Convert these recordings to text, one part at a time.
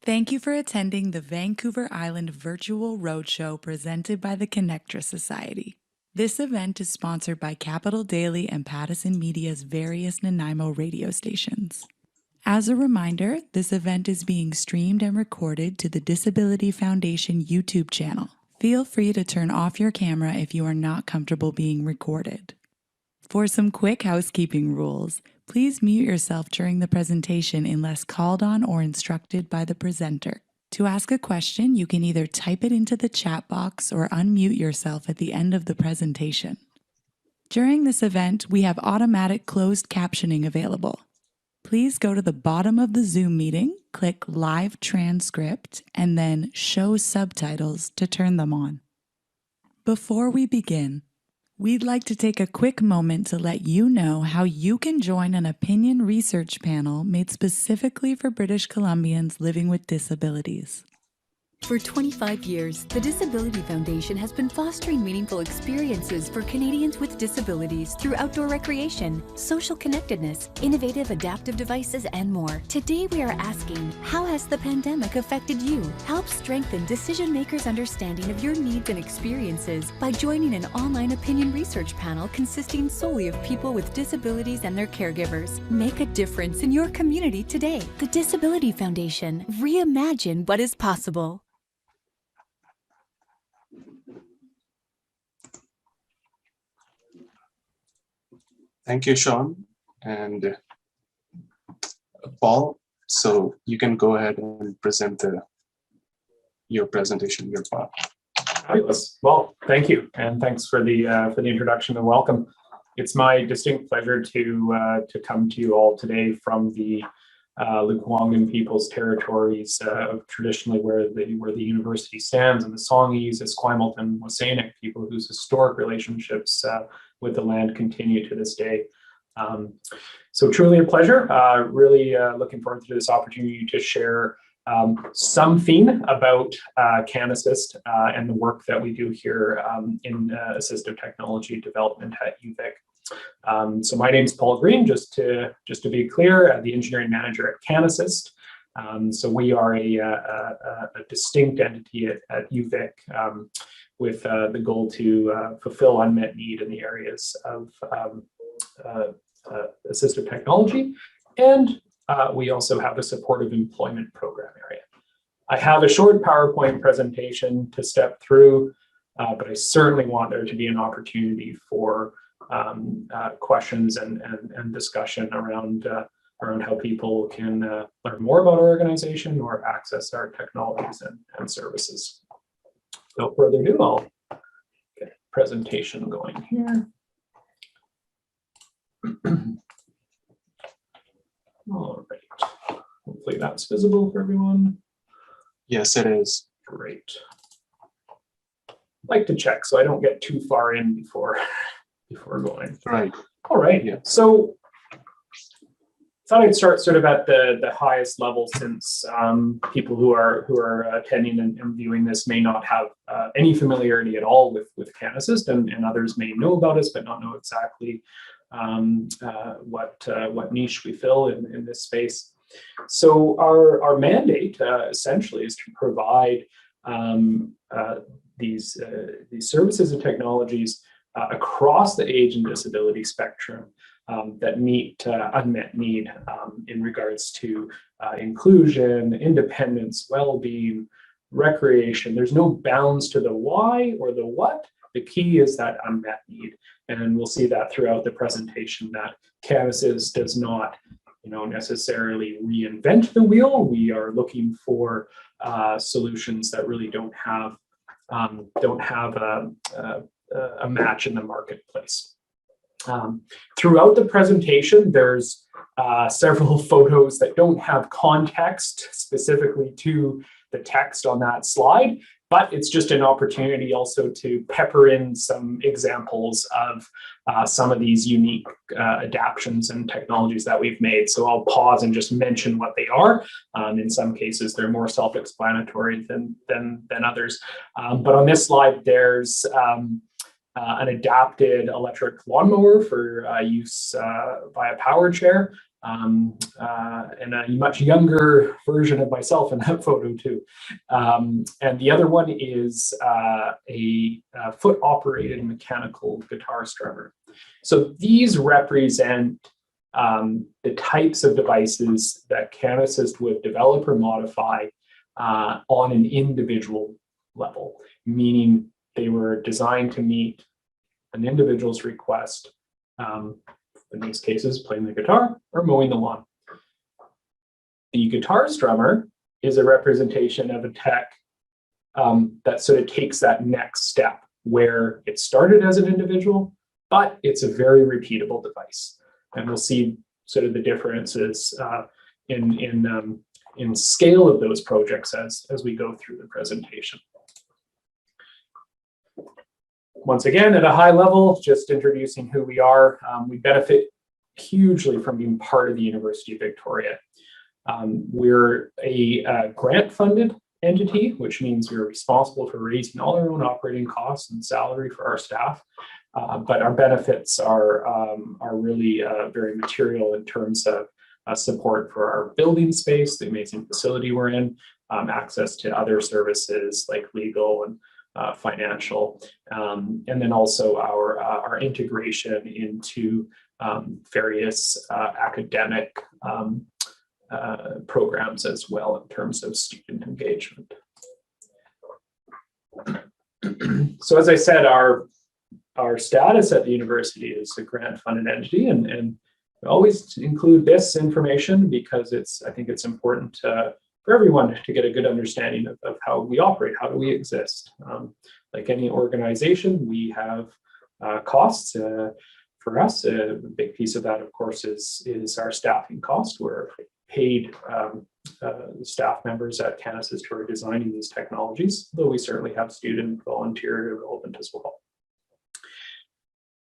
Thank you for attending the Vancouver Island Virtual Roadshow presented by the Connectra Society. This event is sponsored by Capital Daily and Pattison Media's various Nanaimo radio stations. As a reminder, this event is being streamed and recorded to the Disability Foundation YouTube channel. Feel free to turn off your camera if you are not comfortable being recorded. For some quick housekeeping rules, please mute yourself during the presentation unless called on or instructed by the presenter. To ask a question, you can either type it into the chat box or unmute yourself at the end of the presentation. During this event, we have automatic closed captioning available. Please go to the bottom of the Zoom meeting, click Live Transcript, and then Show Subtitles to turn them on. Before we begin, we'd like to take a quick moment to let you know how you can join an opinion research panel made specifically for British Columbians living with disabilities. For 25 years, the Disability Foundation has been fostering meaningful experiences for Canadians with disabilities through outdoor recreation, social connectedness, innovative adaptive devices, and more. Today we are asking, how has the pandemic affected you? Help strengthen decision makers' understanding of your needs and experiences by joining an online opinion research panel consisting solely of people with disabilities and their caregivers. Make a difference in your community today. The Disability Foundation. Reimagine what is possible. Thank you, Sean and Paul. So you can go ahead and present your presentation, your part. Fabulous. Well, thank you, and thanks for the introduction and welcome. It's my distinct pleasure to come to you all today from the Lekwungen People's Territories, traditionally where the university stands, and the Songhees, Esquimalt, and Wasanic people whose historic relationships with the land continue to this day. So truly a pleasure. Really looking forward to this opportunity to share something about CanAssist and the work that we do here in assistive technology development at UVic. So my name is Paul Green, just to be clear, the engineering manager at CanAssist. So we are a distinct entity at UVic with the goal to fulfill unmet need in the areas of assistive technology, and we also have a supportive employment program area. I have a short PowerPoint presentation to step through, but I certainly want there to be an opportunity for questions and discussion around how people can learn more about our organization or access our technologies and services. Without further ado, I'll get a presentation going here. All right. Hopefully that's visible for everyone. Yes, it is. Great. I like to check so I don't get too far in before going. Right. All right. Yeah. So thought I'd start sort of at the highest level, since people who are attending and viewing this may not have any familiarity at all with CanAssist, and others may know about us but not know exactly what niche we fill in this space. So our mandate essentially is to provide these services and technologies across the age and disability spectrum that meet unmet need in regards to inclusion, independence, well-being, recreation. There's no bounds to the why or the what. The key is that unmet need, and we'll see that throughout the presentation, that CanAssist does not, necessarily reinvent the wheel. We are looking for solutions that really don't have a match in the marketplace. Throughout the presentation, there's several photos that don't have context specifically to the text on that slide, but it's just an opportunity also to pepper in some examples of some of these unique adaptions and technologies that we've made. So I'll pause and just mention what they are. In some cases, they're more self-explanatory than others. But on this slide, there's an adapted electric lawnmower for use via power chair. and a much younger version of myself in that photo too. And the other one is a foot-operated mechanical guitar strummer. So these represent the types of devices that canvassist would develop or modify on an individual level, meaning they were designed to meet an individual's request, in these cases, playing the guitar or mowing the lawn. The guitar strummer is a representation of a tech that sort of takes that next step, where it started as an individual, but it's a very repeatable device. And we'll see sort of the differences in scale of those projects as we go through the presentation. Once again, at a high level, just introducing who we are. We benefit hugely from being part of the University of Victoria. We're a grant-funded entity, which means we're responsible for raising all our own operating costs and salary for our staff. But our benefits are really very material in terms of support for our building space, the amazing facility we're in, access to other services like legal and financial, and then also our integration into various academic programs as well in terms of student engagement. So as I said, our status at the university is a grant-funded entity, and we always include this information because I think it's important for everyone to get a good understanding of how we operate, how do we exist. Like any organization, we have costs. For us, a big piece of that, of course, is our staffing cost. We're paid staff members at Canasys who are designing these technologies, though we certainly have student, volunteer development as well.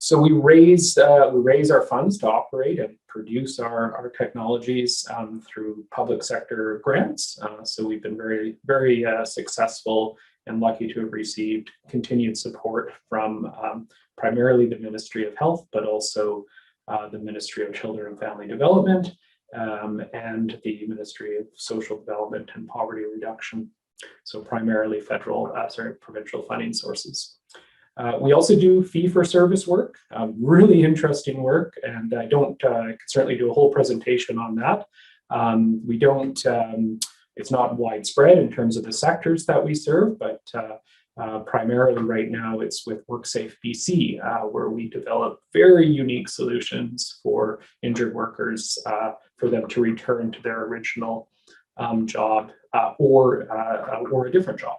So we raise our funds to operate and produce our technologies through public sector grants. So we've been very, very successful and lucky to have received continued support from primarily the Ministry of Health, but also the Ministry of Children and Family Development and the Ministry of Social Development and Poverty Reduction. So primarily provincial funding sources. We also do fee-for-service work, really interesting work, and I could certainly do a whole presentation on that. It's not widespread in terms of the sectors that we serve, but primarily right now it's with WorkSafe BC, where we develop very unique solutions for injured workers for them to return to their original job or a different job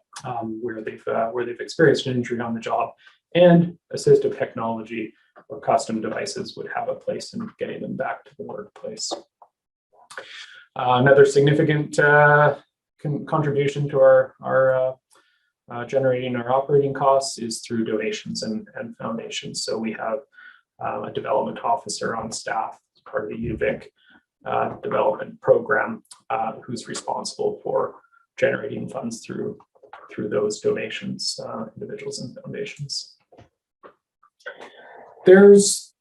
where they've experienced an injury on the job, and assistive technology or custom devices would have a place in getting them back to the workplace. Another significant contribution to our generating our operating costs is through donations and foundations. So we have a development officer on staff as part of the UVic development program who's responsible for generating funds through those donations, individuals and foundations. There's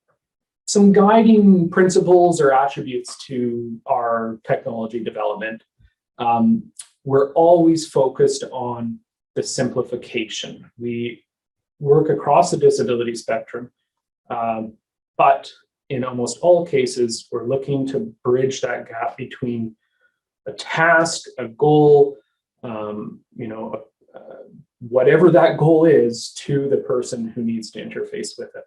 some guiding principles or attributes to our technology development. We're always focused on the simplification. We work across the disability spectrum, but in almost all cases, we're looking to bridge that gap between a task, a goal, whatever that goal is, to the person who needs to interface with it.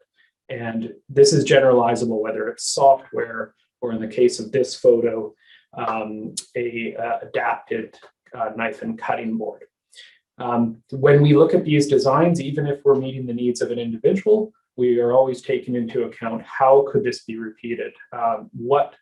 And this is generalizable, whether it's software or, in the case of this photo, a adapted knife and cutting board. When we look at these designs, even if we're meeting the needs of an individual, we are always taking into account how could this be repeated? What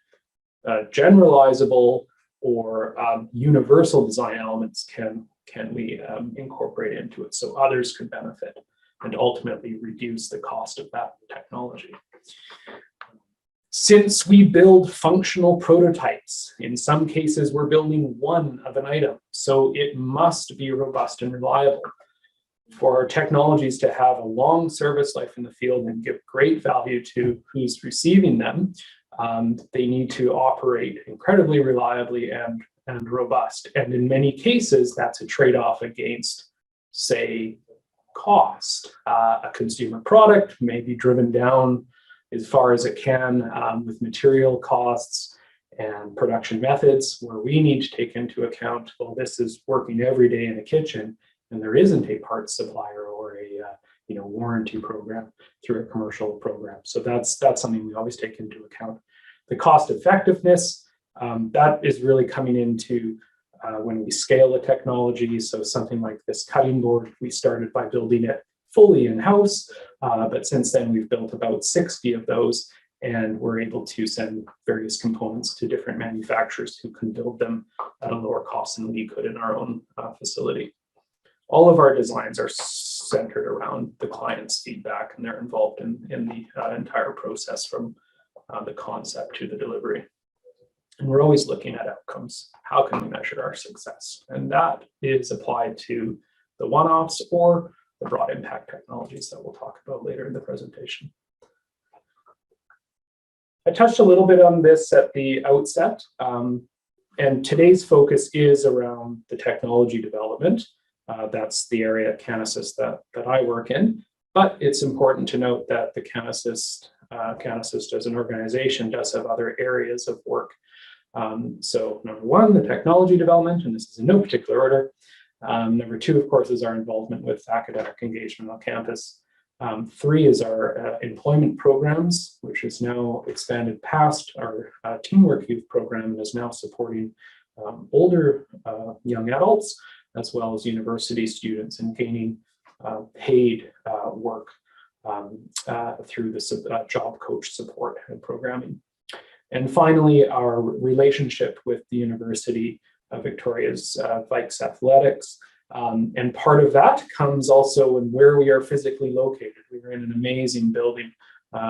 generalizable or universal design elements can we incorporate into it so others could benefit and ultimately reduce the cost of that technology. Since we build functional prototypes, in some cases we're building one of an item, so it must be robust and reliable. For our technologies to have a long service life in the field and give great value to who's receiving them, They need to operate incredibly reliably and robust. And in many cases, that's a trade-off against, say, cost. A consumer product may be driven down as far as it can with material costs and production methods, where we need to take into account, well, this is working every day in a kitchen, and there isn't a parts supplier or a warranty program through a commercial program. So that's something we always take into account. The cost effectiveness, that is really coming into when we scale the technology. So something like this cutting board, we started by building it fully in-house, but since then we've built about 60 of those, and we're able to send various components to different manufacturers who can build them at a lower cost than we could in our own facility. All of our designs are centered around the client's feedback, and they're involved in the entire process from the concept to the delivery. And we're always looking at outcomes. How can we measure our success? And that is applied to the one-offs or the broad impact technologies that we'll talk about later in the presentation. I touched a little bit on this at the outset, and today's focus is around the technology development. That's the area at Canisys that I work in, but it's important to note that the Canisys as an organization does have other areas of work. So number one, the technology development, and this is in no particular order. Number two, of course, is our involvement with academic engagement on campus. Three is our employment programs, which is now expanded past our Teamwork Youth program and is now supporting older young adults, as well as university students, in gaining paid work through the job coach support and programming. And finally, our relationship with the University of Victoria's Vikes Athletics. And part of that comes also in where we are physically located. We are in an amazing building,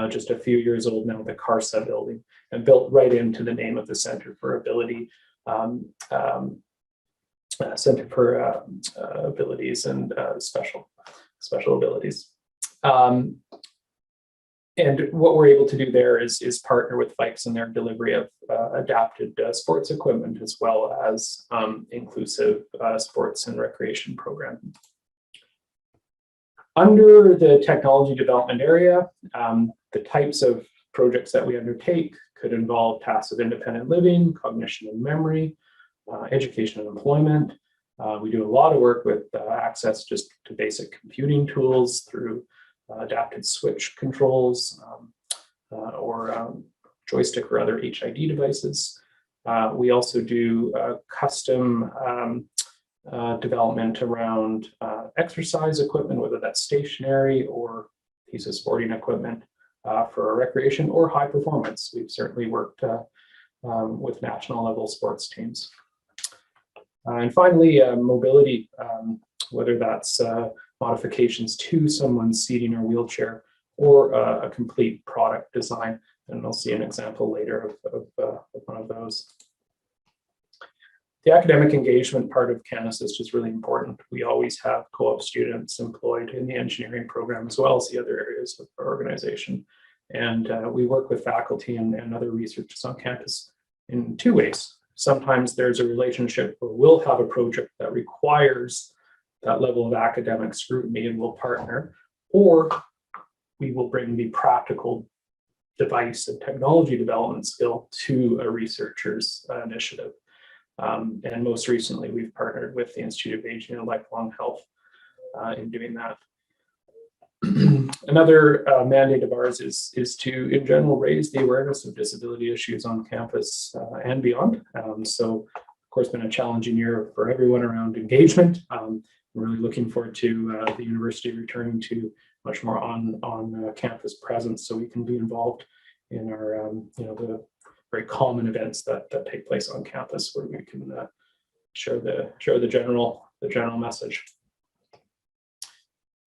just a few years old now, the CARSA building, and built right into the name of the Center for Ability, Center for Abilities and Special Abilities. And what we're able to do there is partner with Vikes in their delivery of adapted sports equipment, as well as inclusive sports and recreation programming. Under the technology development area, the types of projects that we undertake could involve tasks of independent living, cognition and memory, education and employment. We do a lot of work with access just to basic computing tools through adapted switch controls or joystick or other HID devices. We also do custom development around exercise equipment, whether that's stationary or piece of sporting equipment for recreation or high performance. We've certainly worked with national level sports teams. And finally, mobility, whether that's modifications to someone's seating or wheelchair, or a complete product design. And we'll see an example later of one of those. The academic engagement part of Canisys is really important. We always have co-op students employed in the engineering program, as well as the other areas of our organization. And we work with faculty and other researchers on campus in two ways. Sometimes there's a relationship where we'll have a project that requires that level of academic scrutiny and we'll partner, or we will bring the practical device and technology development skill to a researcher's initiative. And most recently, we've partnered with the Institute of Aging and Lifelong Health in doing that. Another mandate of ours is to, in general, raise the awareness of disability issues on campus and beyond. So, of course, been a challenging year for everyone around engagement. I'm really looking forward to the university returning to much more on campus presence, so we can be involved in our, the very common events that take place on campus, where we can share the general message.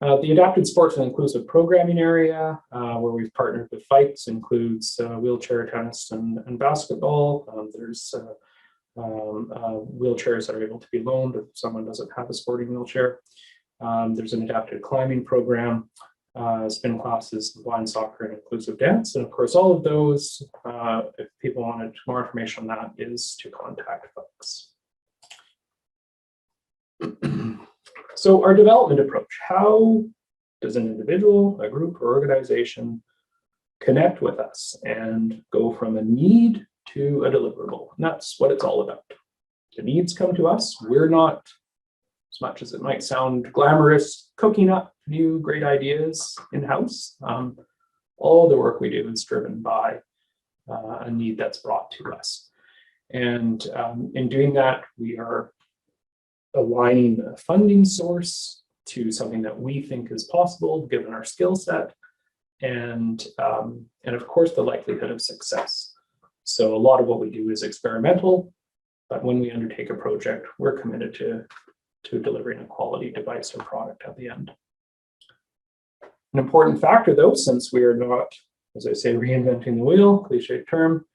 The adapted sports and inclusive programming area, where we've partnered with Vikes, includes wheelchair tennis and basketball. There's wheelchairs that are able to be loaned if someone doesn't have a sporting wheelchair. There's an adapted climbing program, spin classes, blind soccer, and inclusive dance. And of course, all of those, if people wanted more information on that, is to contact folks. So our development approach, how does an individual, a group, or organization connect with us and go from a need to a deliverable? And that's what it's all about. The needs come to us. We're not, as much as it might sound glamorous, cooking up new great ideas in-house. All the work we do is driven by a need that's brought to us. And in doing that, we are aligning the funding source to something that we think is possible given our skill set, and of course the likelihood of success. So a lot of what we do is experimental, but when we undertake a project, we're committed to delivering a quality device or product at the end. An important factor, though, since we are not, as I say, reinventing the wheel, cliche term,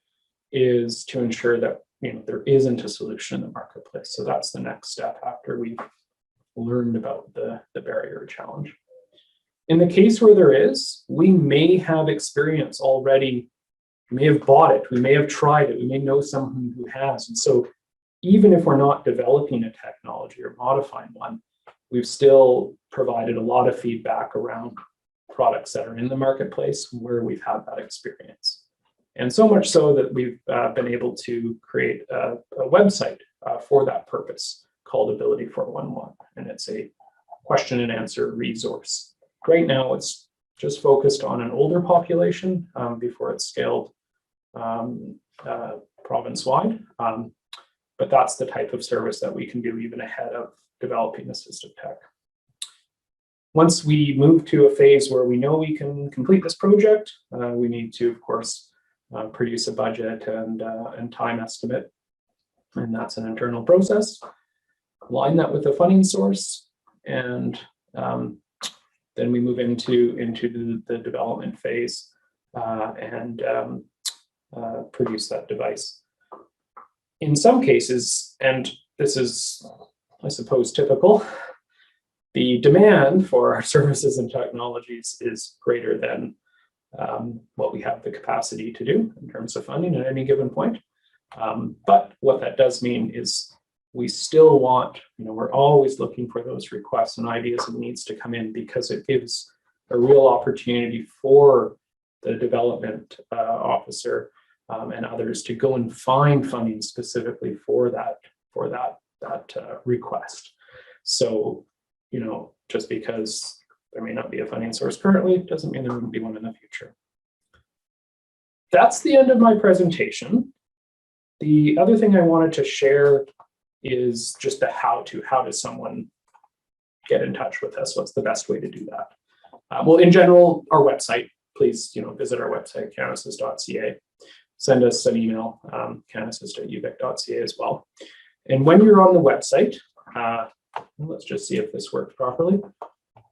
is to ensure that there isn't a solution in the marketplace. So that's the next step after we've learned about the barrier challenge. In the case where there is, we may have experience already. We may have bought it, we may have tried it, we may know someone who has. And so even if we're not developing a technology or modifying one, we've still provided a lot of feedback around products that are in the marketplace where we've had that experience. And so much so that we've been able to create a website for that purpose called Ability 411. And it's a question and answer resource. Right now, it's just focused on an older population before it's scaled province-wide. But that's the type of service that we can do even ahead of developing assistive tech. Once we move to a phase where we know we can complete this project, we need to, of course, produce a budget and time estimate. And that's an internal process. Align that with the funding source, and then we move into the development phase and produce that device. In some cases, and this is, I suppose, typical, the demand for our services and technologies is greater than what we have the capacity to do in terms of funding at any given point. But what that does mean is we still want, we're always looking for those requests and ideas and needs to come in, because it gives a real opportunity for the development officer and others to go and find funding specifically for that request. So, just because there may not be a funding source currently doesn't mean there wouldn't be one in the future. That's the end of my presentation. The other thing I wanted to share is just the how-to. How does someone get in touch with us? What's the best way to do that? Well, in general, our website, please, visit our website, canassys.ca. Send us an email, canassys@uvic.ca as well. And when you're on the website, let's just see if this works properly.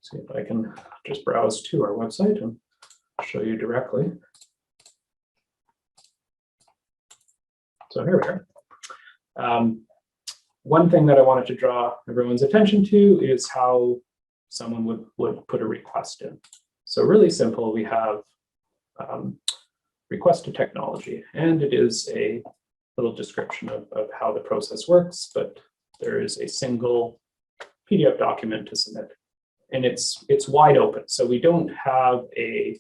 See if I can just browse to our website and show you directly. So here we are. One thing that I wanted to draw everyone's attention to is how someone would put a request in. So really simple, we have request to technology, and it is a little description of how the process works, but there is a single PDF document to submit, and it's wide open. So we don't have a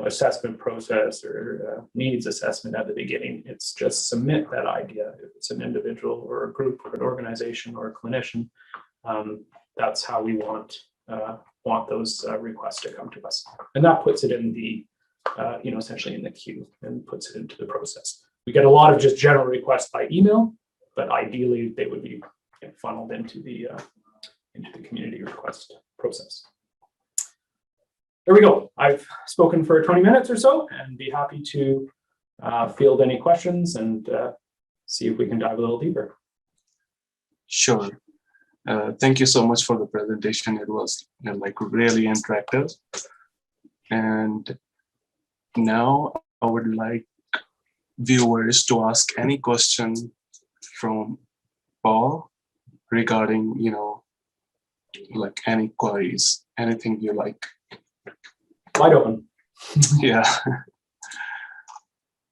assessment process or needs assessment at the beginning. It's just submit that idea. If it's an individual or a group or an organization or a clinician, that's how we want those requests to come to us, and that puts it in the essentially in the queue and puts it into the process. We get a lot of just general requests by email, but ideally they would be funneled into the community request process. There we go. I've spoken for 20 minutes or so, and be happy to field any questions and see if we can dive a little deeper. Sure. Thank you so much for the presentation. It was really interactive. And now I would like viewers to ask any question from Paul regarding, any queries, anything you like wide open. Yeah.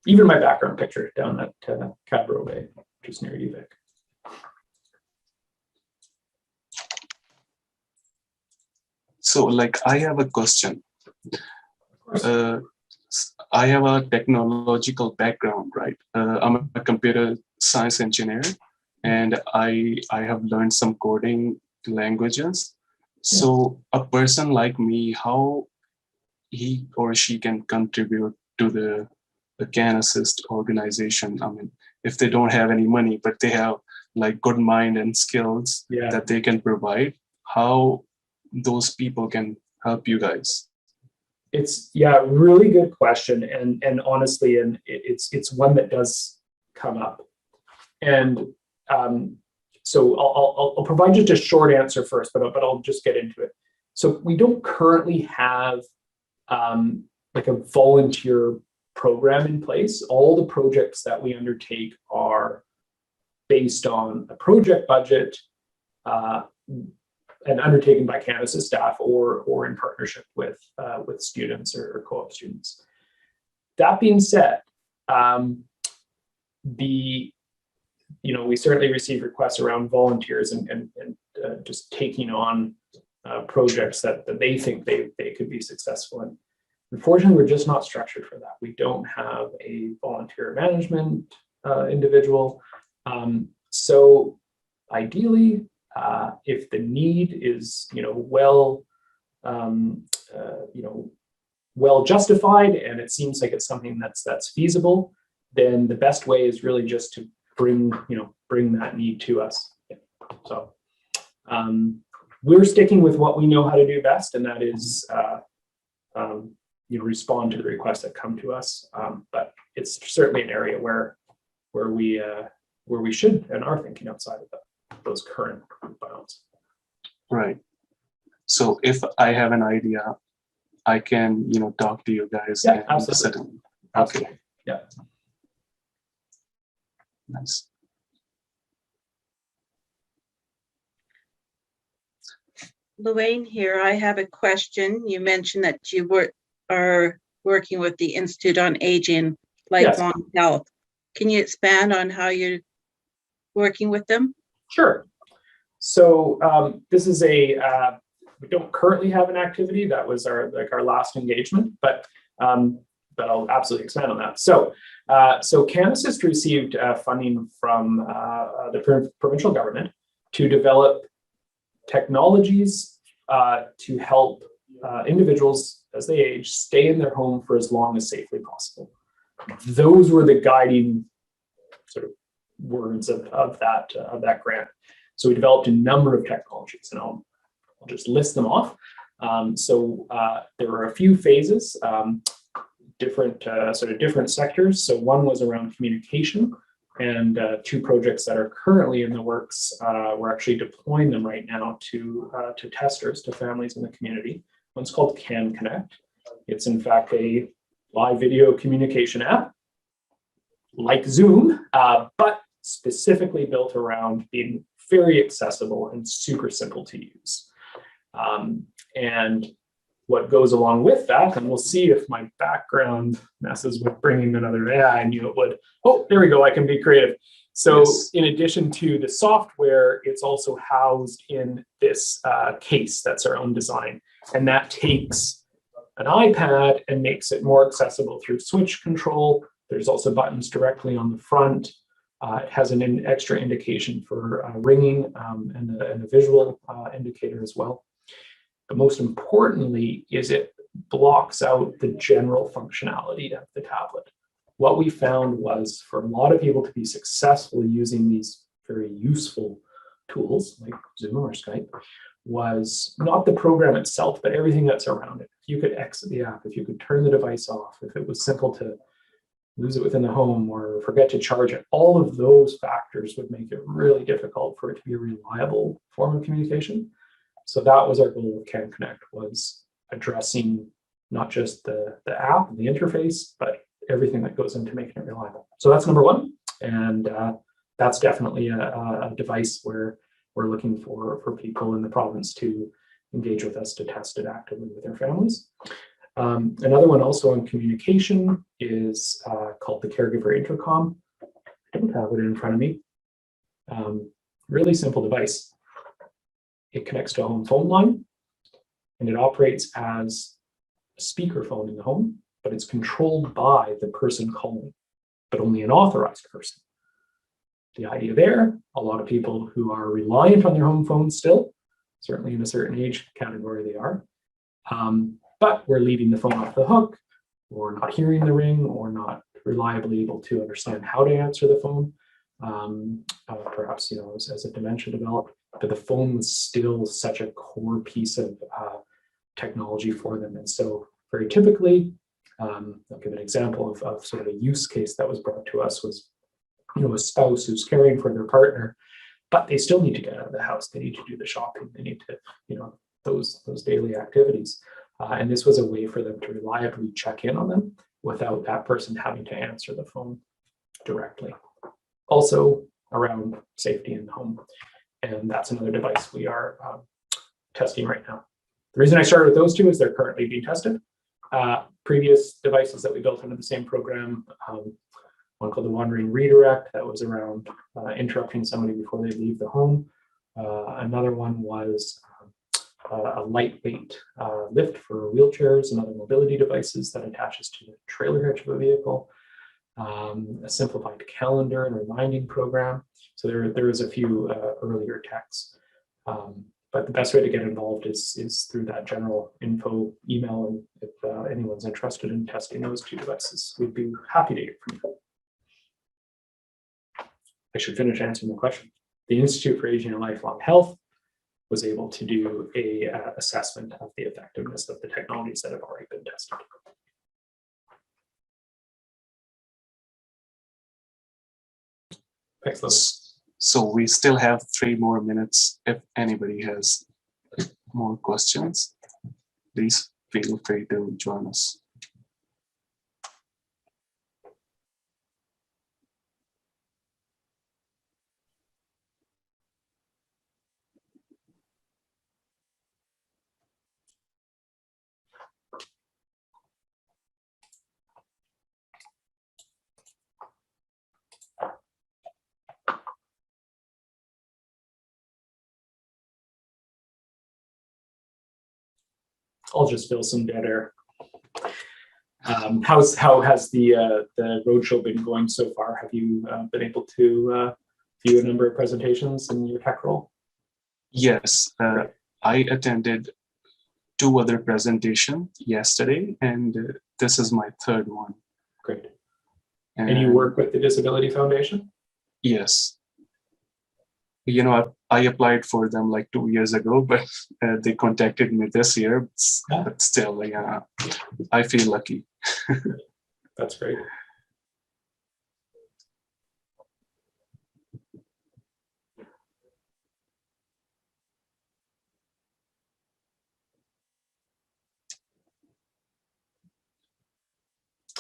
Even my background picture down at Cadbro Bay, just near UVic. So like, I have a question. I have a technological background, right? I'm a computer science engineer, and I have learned some coding languages. So a person like me, how he or she can contribute to the Can Assist organization? I mean, if they don't have any money, but they have like good mind and skills that they can provide, how those people can help you guys? It's really good question, and honestly, and it's one that does come up, and so I'll provide just a short answer first, but I'll just get into it. So we don't currently have like a volunteer program in place. All the projects that we undertake are based on a project budget and undertaken by Can Assist staff or in partnership with students or co-op students. That being said, we certainly receive requests around volunteers and just taking on projects that they think they could be successful in. Unfortunately, we're just not structured for that. We don't have a volunteer management individual. So ideally, if the need is well justified and it seems like it's something that's feasible, then the best way is really just to bring that need to us. So we're sticking with what we know how to do best, and that is respond to the requests that come to us. But it's certainly an area where we should and are thinking outside of those current bounds. Right. So if I have an idea, I can talk to you guys. Yeah, absolutely. Okay. Absolutely. Yeah. Nice. Luane here. I have a question. You mentioned that you are working with the Institute on Aging, Lifelong Health. Can you expand on how you're working with them? Sure. So this is we don't currently have an activity. That was our last engagement, but I'll absolutely expand on that. So Can Assist received funding from the provincial government to develop technologies to help individuals as they age stay in their home for as long as safely possible. Those were the guiding sort of words of that grant. So we developed a number of technologies, and I'll just list them off. There were a few phases, different sectors. So one was around communication, and two projects that are currently in the works. We're actually deploying them right now to testers, to families in the community. One's called Can Connect. It's in fact a live video communication app like Zoom, but specifically built around being very accessible and super simple to use. And what goes along with that, and we'll see if my background messes with bringing another AI, I knew it would. Oh, there we go, I can be creative. So yes. In addition to the software, it's also housed in this case that's our own design. And that takes an iPad and makes it more accessible through switch control. There's also buttons directly on the front. It has an extra indication for ringing and a visual indicator as well. But most importantly is it blocks out the general functionality of the tablet. What we found was for a lot of people to be successful using these very useful tools like Zoom or Skype was not the program itself, but everything that's around it. If you could exit the app, if you could turn the device off, if it was simple to lose it within the home or forget to charge it, all of those factors would make it really difficult for it to be a reliable form of communication. So that was our goal with Can Connect, was addressing not just the app and the interface, but everything that goes into making it reliable. So that's number one. And that's definitely a device where we're looking for people in the province to engage with us to test it actively with their families. Another one also on communication is called the Caregiver Intercom. I don't have it in front of me. Really simple device. It connects to a home phone line, and it operates as a speakerphone in the home, but it's controlled by the person calling, but only an authorized person. The idea there, a lot of people who are reliant on their home phones still, certainly in a certain age category they are, but we're leaving the phone off the hook, or not hearing the ring, or not reliably able to understand how to answer the phone. Perhaps, as a dementia developed, but the phone was still such a core piece of technology for them. And so very typically, I'll give an example of sort of a use case that was brought to us was, a spouse who's caring for their partner, but they still need to get out of the house. They need to do the shopping. They need to, those daily activities. And this was a way for them to reliably check in on them without that person having to answer the phone directly. Also around safety in the home. And that's another device we are testing right now. The reason I started with those two is they're currently being tested. Previous devices that we built into the same program, one called the Wandering Redirect, that was around interrupting somebody before they leave the home. Another one was a lightweight lift for wheelchairs and other mobility devices that attaches to the trailer hitch of a vehicle. A simplified calendar and reminding program. So there is a few earlier techs. But the best way to get involved is through that general info email. And if anyone's interested in testing those two devices, we'd be happy to hear from you. I should finish answering the question. The Institute for Aging and Lifelong Health was able to do a assessment of the effectiveness of the technologies that have already been tested. Excellent. So we still have 3 more minutes. If anybody has more questions, please feel free to join us. I'll just fill some dead air. How has the roadshow been going so far? Have you been able to view a number of presentations in your tech role? Yes, I attended 2 other presentations yesterday, and this is my 3rd one. Great. And you work with the Disability Foundation? Yes. I applied for them like 2 years ago, but they contacted me this year. But still, I feel lucky. That's great.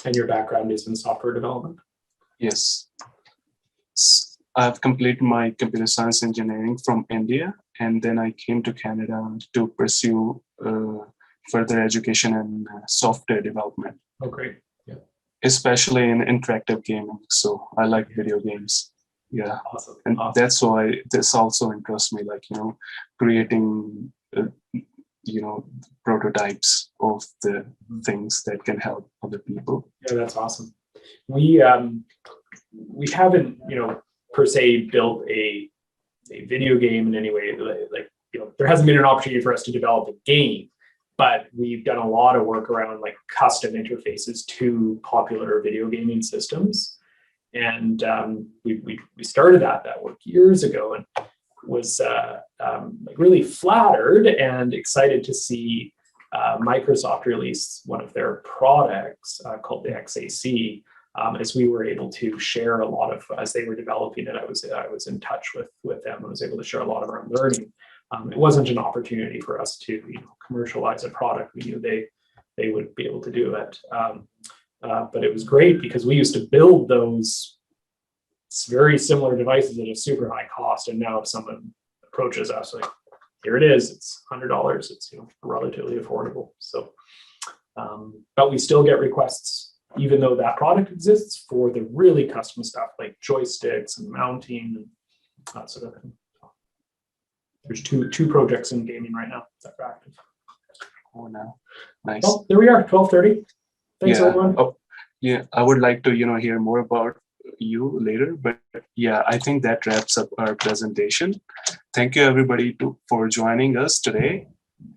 And your background is in software development? Yes. I've completed my computer science engineering from India, and then I came to Canada to pursue further education in software development. Oh, great. Yeah. Especially in interactive gaming. So I like video games. Yeah. Awesome. And that's why this also interests me, creating, prototypes of the things that can help other people. Yeah, that's awesome. We haven't, per se built a video game in any way. There hasn't been an opportunity for us to develop a game, but we've done a lot of work around custom interfaces to popular video gaming systems. And we started that work years ago, and was really flattered and excited to see Microsoft release one of their products called the XAC. As we were able to share a lot of, as they were developing it, I was in touch with them. I was able to share a lot of our learning. It wasn't an opportunity for us to commercialize a product. We knew they would be able to do it. But it was great because we used to build those very similar devices at a super high cost. And now if someone approaches us here it is. It's $100. It's, you know, relatively affordable. So, but we still get requests, even though that product exists, for the really custom stuff like joysticks and mounting and that sort of thing. There's two projects in gaming right now that are active. Oh, no. Nice. Well, there we are, 12:30. Thanks, everyone. Oh, yeah, I would like to, you know, hear more about you later, but yeah, I think that wraps up our presentation. Thank you, everybody, for joining us today.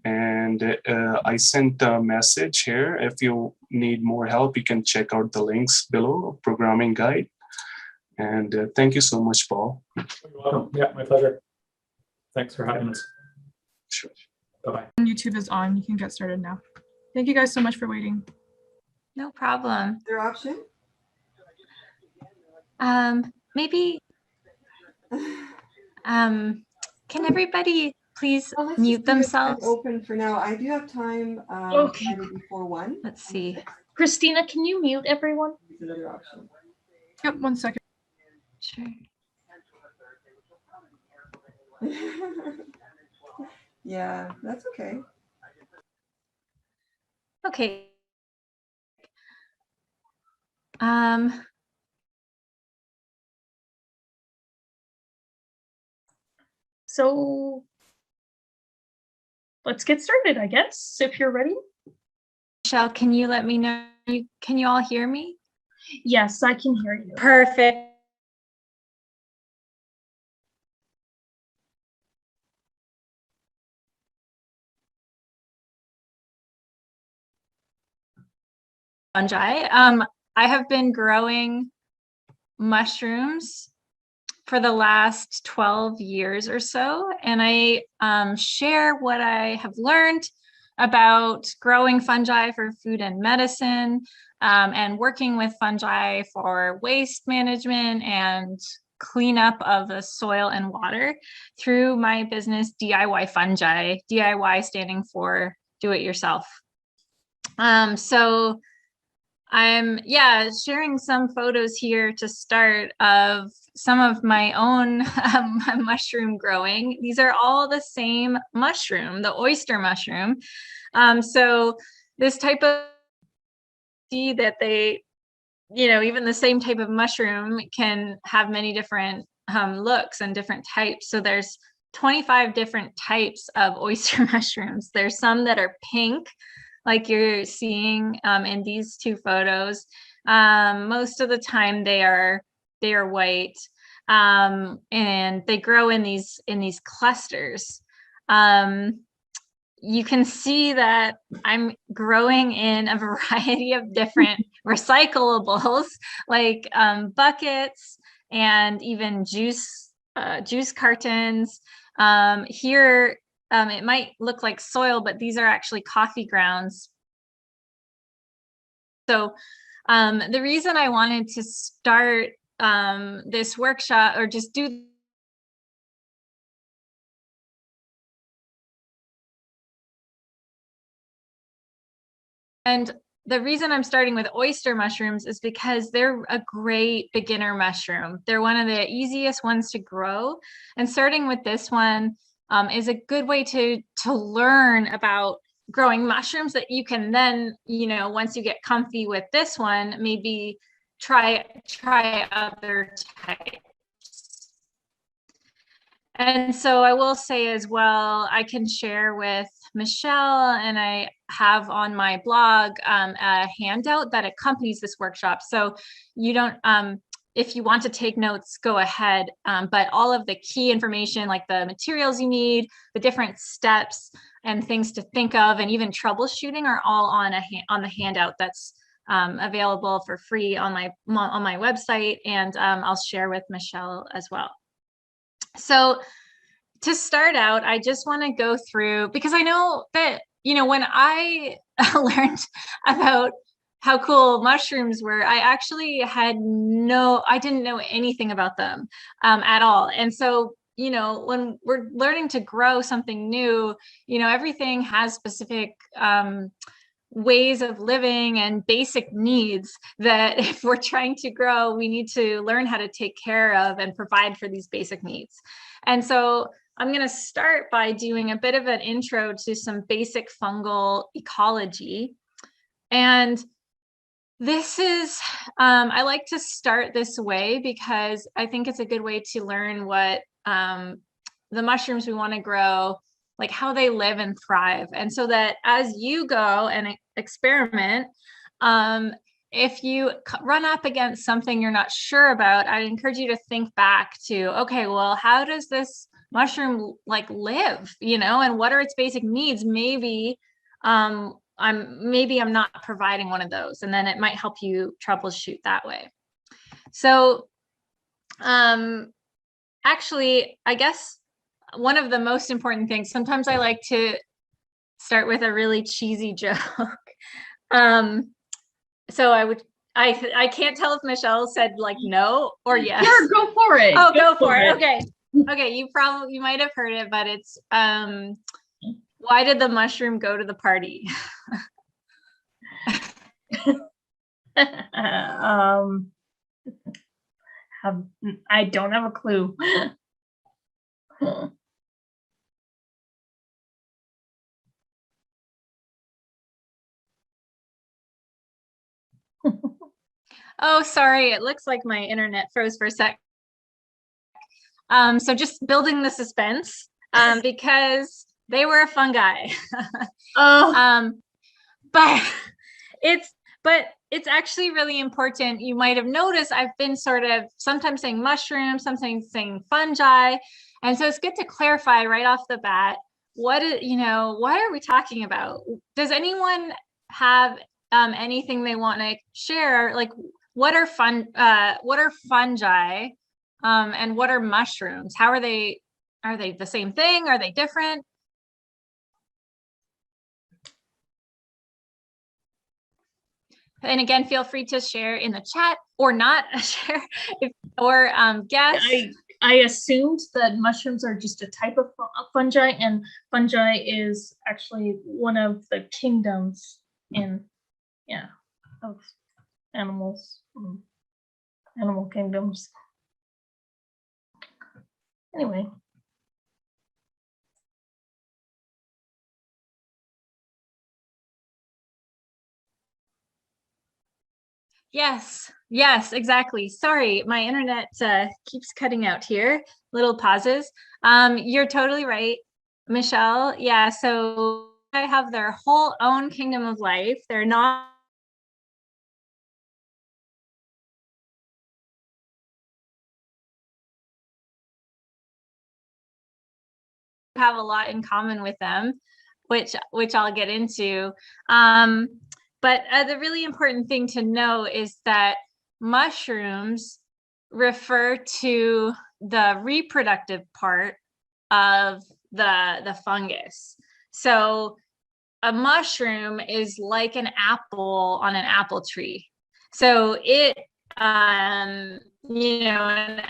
And I sent a message here. If you need more help, you can check out the links below, programming guide. And thank you so much, Paul. You're welcome. Yeah, my pleasure. Thanks for having us. Sure. Bye-bye. YouTube is on. You can get started now. Thank you guys so much for waiting. No problem. Their option? Maybe, can everybody please Well, let's mute just leave it themselves? open for now. I do have time Okay. Friday before 1. Let's see. Christina, can you mute everyone? It's another option. Yep, 1 second. Sure. Yeah, that's okay. Okay. So let's get started, I guess, if you're ready. Michelle, can you let me know? Can you all hear me? Yes, I can hear you. Perfect. Fungi. I have been growing mushrooms for the last 12 years or so, and I share what I have learned about growing fungi for food and medicine, and working with fungi for waste management and cleanup of the soil and water through my business DIY Fungi, DIY standing for do it yourself. So I'm sharing some photos here to start of some of my own mushroom growing. These are all the same mushroom, the oyster mushroom. So this type of, see that they, you know, even the same type of mushroom can have many different looks and different types. So there's 25 different types of oyster mushrooms. There's some that are pink, like you're seeing in these two photos. Most of the time they are white, and they grow in these clusters. You can see that I'm growing in a variety of different recyclables, like buckets and even juice cartons. Here, it might look like soil, but these are actually coffee grounds. So the reason I wanted to start this workshop, or just do and the reason I'm starting with oyster mushrooms is because they're a great beginner mushroom. They're one of the easiest ones to grow, and starting with this one is a good way to learn about growing mushrooms that you can then, you know, once you get comfy with this one, maybe try other types. And so I will say as well, I can share with Michelle, and I have on my blog a handout that accompanies this workshop. So you don't, if you want to take notes, go ahead. But all of the key information, like the materials you need, the different steps and things to think of, and even troubleshooting, are all on the handout that's available for free on my website, and I'll share with Michelle as well. So to start out, I just want to go through, because I know that, you know, when I learned about how cool mushrooms were, I actually I didn't know anything about them at all. And so, you know, when we're learning to grow something new, you know, everything has specific ways of living and basic needs that if we're trying to grow, we need to learn how to take care of and provide for these basic needs. And so I'm going to start by doing a bit of an intro to some basic fungal ecology. And this is, I like to start this way because I think it's a good way to learn what the mushrooms we want to grow, like how they live and thrive. And so that as you go and experiment, if you run up against something you're not sure about, I encourage you to think back to, okay, well, how does this mushroom like live, you know, and what are its basic needs? Maybe I'm not providing one of those, and then it might help you troubleshoot that way. So actually, I guess one of the most important things, sometimes I like to start with a really cheesy joke. So I can't tell if Michelle said like no or yes. Sure, go for it. Oh, go for it. Okay. Okay, you might have heard it, but it's why did the mushroom go to the party? I don't have a clue. Oh, sorry. It looks like my internet froze for a sec. So just building the suspense, because they were a fungi. Oh. But it's actually really important. You might have noticed I've been sort of sometimes saying mushrooms, sometimes saying fungi. And so it's good to clarify right off the bat, what is, you know, why are we talking about? Does anyone have anything they want to share? Like, what are fungi? And what are mushrooms? How are they the same thing? Are they different? And again, feel free to share in the chat or not share, or guess. I assumed that mushrooms are just a type of fungi, and fungi is actually one of the kingdoms of animals, animal kingdoms. Anyway. Yes, exactly. Sorry, my internet keeps cutting out here. Little pauses. You're totally right, Michelle. Yeah, so I have their whole own kingdom of life. They're not have a lot in common with them, which I'll get into. But the really important thing to know is that mushrooms refer to the reproductive part of the fungus. So a mushroom is like an apple on an apple tree. So it, you know,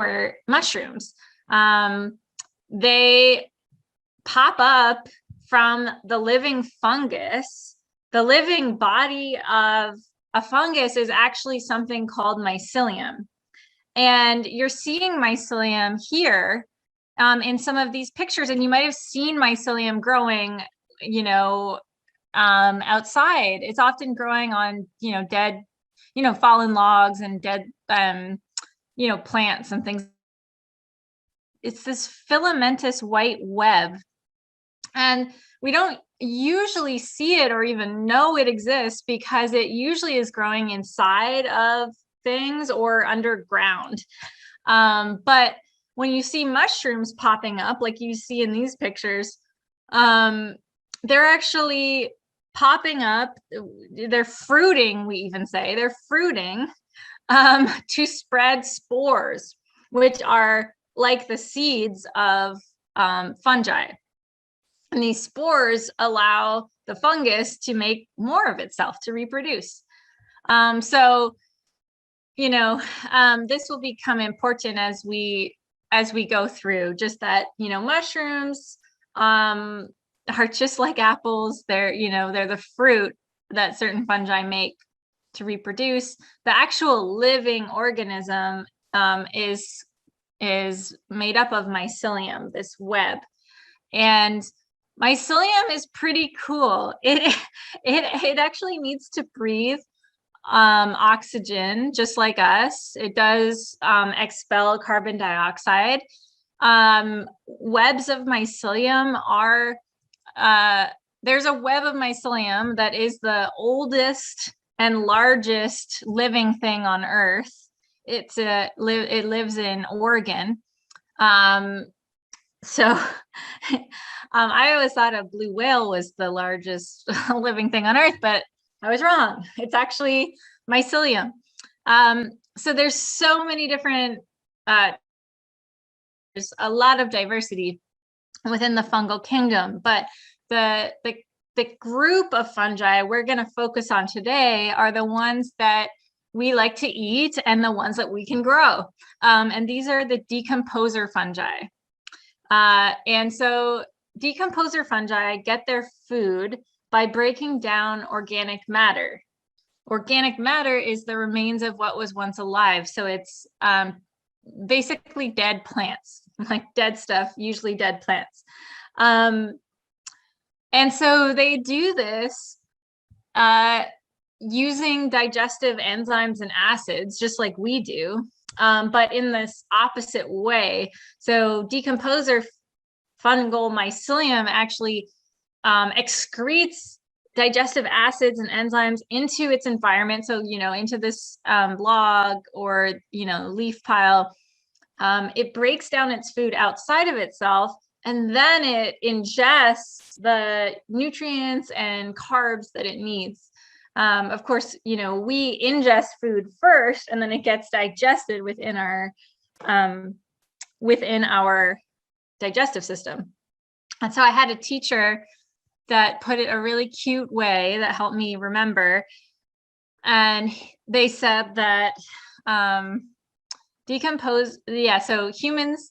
or mushrooms. They pop up from the living fungus. The living body of a fungus is actually something called mycelium. And you're seeing mycelium here in some of these pictures, and you might have seen mycelium growing, you know, outside. It's often growing on, you know, dead, you know, fallen logs and dead, you know, plants and things. It's this filamentous white web, and we don't usually see it or even know it exists because it usually is growing inside of things or underground. But when you see mushrooms popping up, like you see in these pictures, they're actually popping up. They're fruiting, we even say. They're fruiting to spread spores, which are like the seeds of fungi. And these spores allow the fungus to make more of itself, to reproduce. So, you know, this will become important as we go through, just that, you know, mushrooms are just like apples. They're, you know, they're the fruit that certain fungi make to reproduce. The actual living organism is made up of mycelium, this web. And mycelium is pretty cool. It actually needs to breathe oxygen just like us. It does expel carbon dioxide. Webs of mycelium are there's a web of mycelium that is the oldest and largest living thing on Earth. It lives in Oregon. So I always thought a blue whale was the largest living thing on Earth, but I was wrong. It's actually mycelium. So there's so many different, there's a lot of diversity within the fungal kingdom, but the group of fungi we're going to focus on today are the ones that we like to eat and the ones that we can grow. And these are the decomposer fungi. And so decomposer fungi get their food by breaking down organic matter. Organic matter is the remains of what was once alive. So it's basically dead plants, like dead stuff, usually dead plants. And so they do this using digestive enzymes and acids, just like we do, but in this opposite way. So decomposer fungal mycelium actually excretes digestive acids and enzymes into its environment. So, into this log or, leaf pile. It breaks down its food outside of itself, and then it ingests the nutrients and carbs that it needs. Of course, we ingest food first, and then it gets digested within our digestive system. And so I had a teacher that put it a really cute way that helped me remember. And they said that so humans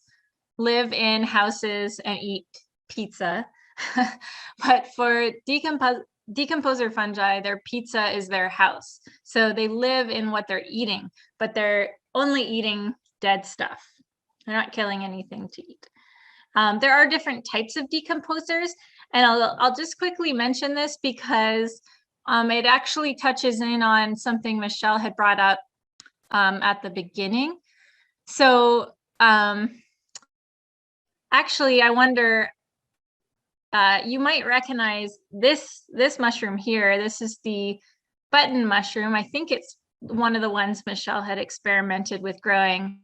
live in houses and eat pizza, but for decomposer fungi, their pizza is their house. So they live in what they're eating, but they're only eating dead stuff. They're not killing anything to eat. There are different types of decomposers, and I'll just quickly mention this because it actually touches in on something Michelle had brought up at the beginning. So actually, I wonder, you might recognize this mushroom here. This is the button mushroom. I think it's one of the ones Michelle had experimented with growing.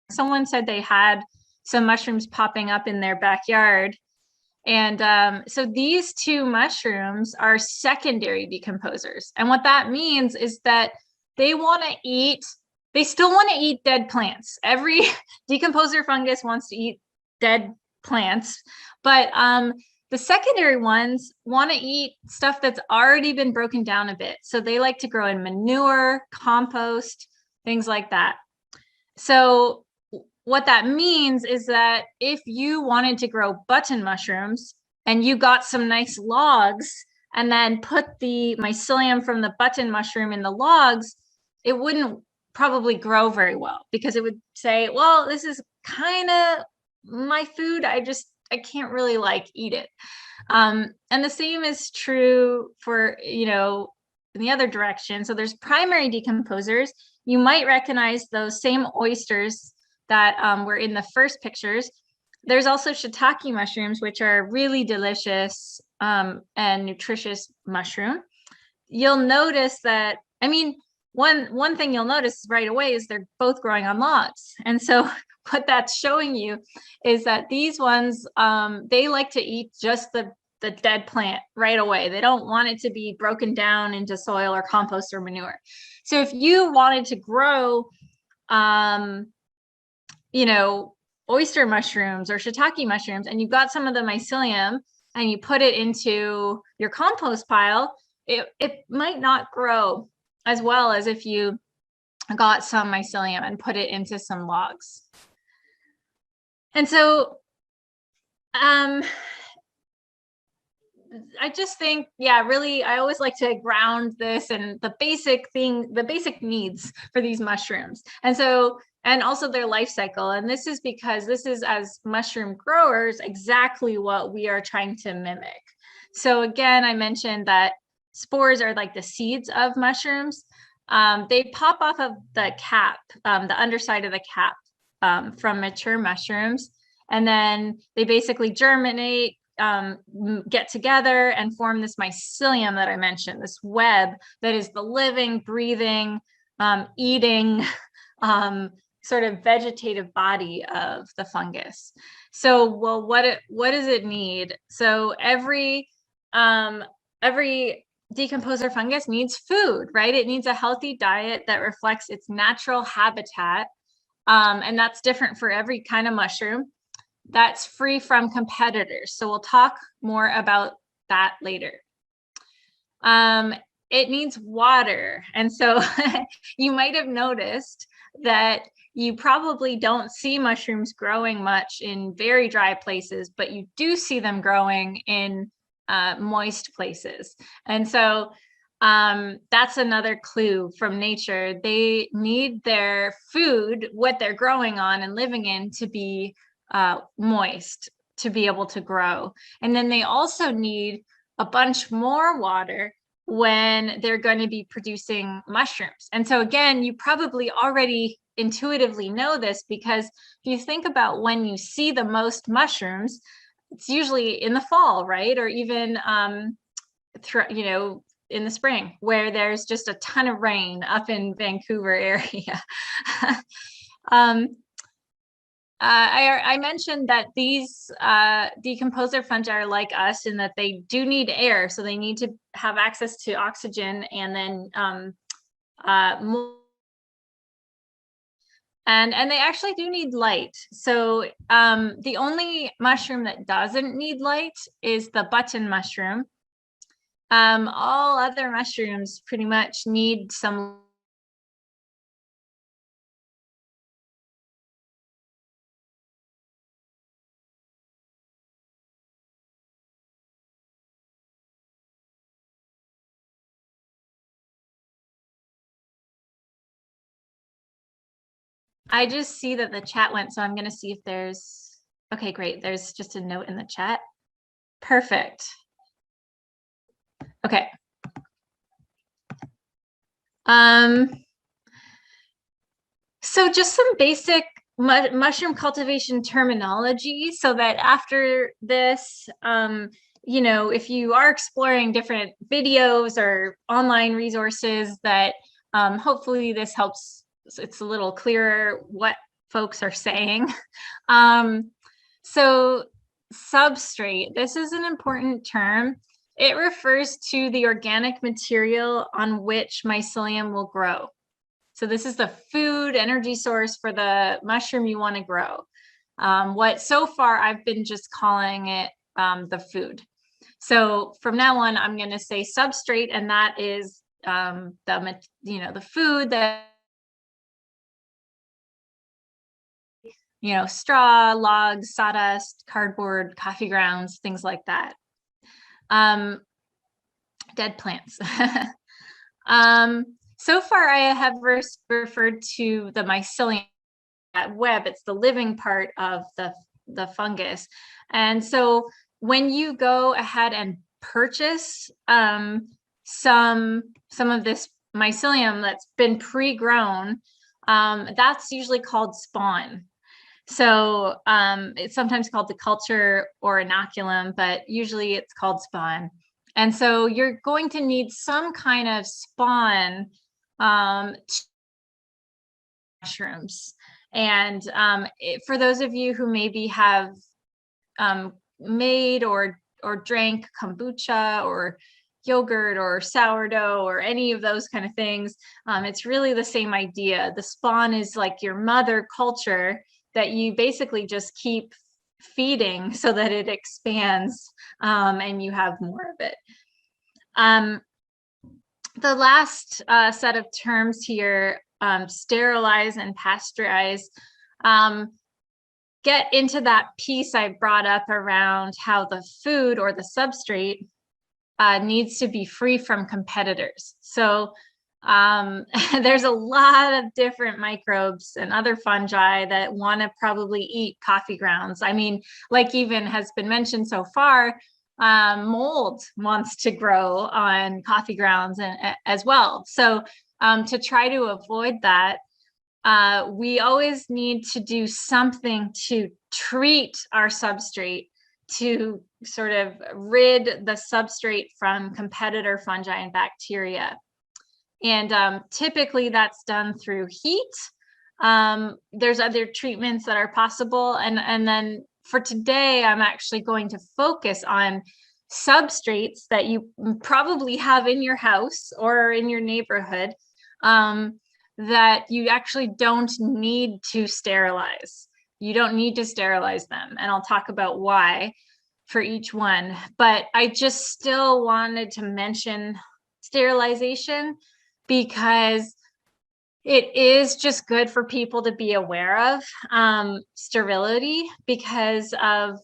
Someone said they had some mushrooms popping up in their backyard. And so these two mushrooms are secondary decomposers. And what that means is that they still want to eat dead plants. Every decomposer fungus wants to eat dead plants, but the secondary ones want to eat stuff that's already been broken down a bit. So they like to grow in manure, compost, things like that. So what that means is that if you wanted to grow button mushrooms and you got some nice logs and then put the mycelium from the button mushroom in the logs, it wouldn't probably grow very well because it would say, well, this is kind of my food. I can't really eat it. And the same is true for, in the other direction. So there's primary decomposers. You might recognize those same oysters that were in the first pictures. There's also shiitake mushrooms, which are really delicious and nutritious mushroom. You'll notice that, one thing you'll notice right away is they're both growing on logs. And so what that's showing you is that these ones, they like to eat just the dead plant right away. They don't want it to be broken down into soil or compost or manure. So if you wanted to grow, oyster mushrooms or shiitake mushrooms, and you got some of the mycelium and you put it into your compost pile, it might not grow as well as if you got some mycelium and put it into some logs. And so I just think, yeah, really, I always like to ground this and the basic needs for these mushrooms. And so, and also their life cycle. And this is because this is, as mushroom growers, exactly what we are trying to mimic. So again, I mentioned that spores are like the seeds of mushrooms. They pop off of the cap, the underside of the cap from mature mushrooms. And then they basically germinate, get together and form this mycelium that I mentioned, this web that is the living, breathing, eating, sort of vegetative body of the fungus. So, well, what does it need? So every decomposer fungus needs food, right? It needs a healthy diet that reflects its natural habitat. And that's different for every kind of mushroom. That's free from competitors. So we'll talk more about that later. It needs water. And so you might have noticed that you probably don't see mushrooms growing much in very dry places, but you do see them growing in moist places. And so that's another clue from nature. They need their food, what they're growing on and living in, to be moist to be able to grow. And then they also need a bunch more water when they're going to be producing mushrooms. And so again, you probably already intuitively know this, because if you think about when you see the most mushrooms, it's usually in the fall, right? Or even in the spring, where there's just a ton of rain up in Vancouver area. I mentioned that these decomposer fungi are like us in that they do need air, so they need to have access to oxygen, and then and they actually do need light. So the only mushroom that doesn't need light is the button mushroom. All other mushrooms pretty much need some. I just see that the chat went, so I'm going to see if there's, okay, great. There's just a note in the chat. Perfect. Okay. So just some basic mushroom cultivation terminology, so that after this, if you are exploring different videos or online resources, that hopefully this helps. It's a little clearer what folks are saying. So substrate, this is an important term. It refers to the organic material on which mycelium will grow. So this is the food energy source for the mushroom you want to grow. What so far I've been just calling it the food. So from now on, I'm going to say substrate, and that is the food that, straw, logs, sawdust, cardboard, coffee grounds, things like that. Dead plants. So far, I have referred to the mycelium, that web. It's the living part of the fungus. And so when you go ahead and purchase some of this mycelium that's been pre-grown, that's usually called spawn. So it's sometimes called the culture or inoculum, but usually it's called spawn. And so you're going to need some kind of spawn mushrooms. And for those of you who maybe have made or drank kombucha or yogurt or sourdough or any of those kind of things, it's really the same idea. The spawn is like your mother culture that you basically just keep feeding so that it expands and you have more of it. The last set of terms here, sterilize and pasteurize, get into that piece I brought up around how the food or the substrate needs to be free from competitors. So there's a lot of different microbes and other fungi that want to probably eat coffee grounds. I mean, like even has been mentioned so far, mold wants to grow on coffee grounds as well. So to try to avoid that, we always need to do something to treat our substrate to sort of rid the substrate from competitor fungi and bacteria. And typically that's done through heat. There's other treatments that are possible. And then for today, I'm actually going to focus on substrates that you probably have in your house or in your neighborhood that you actually don't need to sterilize. You don't need to sterilize them. And I'll talk about why for each one. But I just still wanted to mention sterilization because it is just good for people to be aware of sterility because of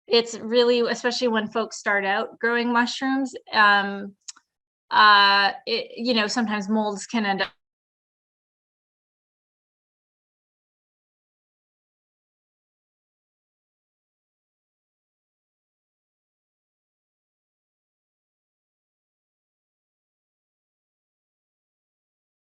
it's really, especially when folks start out growing mushrooms, you know, sometimes molds can end up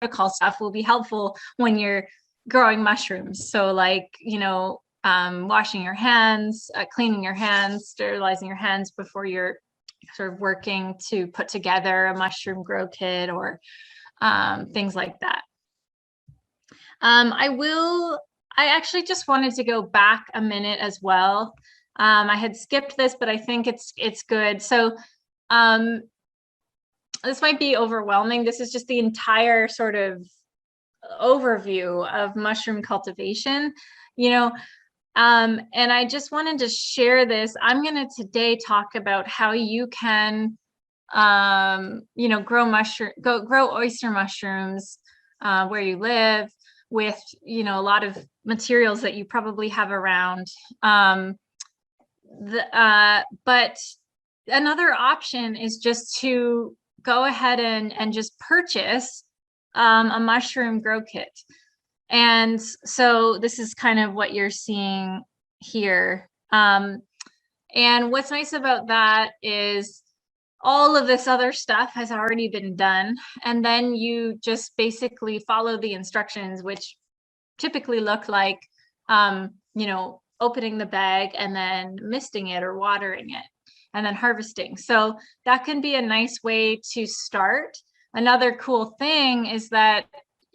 protocol stuff will be helpful when you're growing mushrooms. So like, you know, washing your hands, cleaning your hands, sterilizing your hands before you're sort of working to put together a mushroom grow kit or things like that. I actually just wanted to go back a minute as well. I had skipped this, but I think it's good. So this might be overwhelming. This is just the entire sort of overview of mushroom cultivation, you know, and I just wanted to share this. I'm going to today talk about how you can, you know, grow oyster mushrooms where you live with, you know, a lot of materials that you probably have around. But another option is just to go ahead and just purchase a mushroom grow kit. And so this is kind of what you're seeing here. And what's nice about that is all of this other stuff has already been done. And then you just basically follow the instructions, which typically look like, you know, opening the bag and then misting it or watering it and then harvesting. So that can be a nice way to start. Another cool thing is that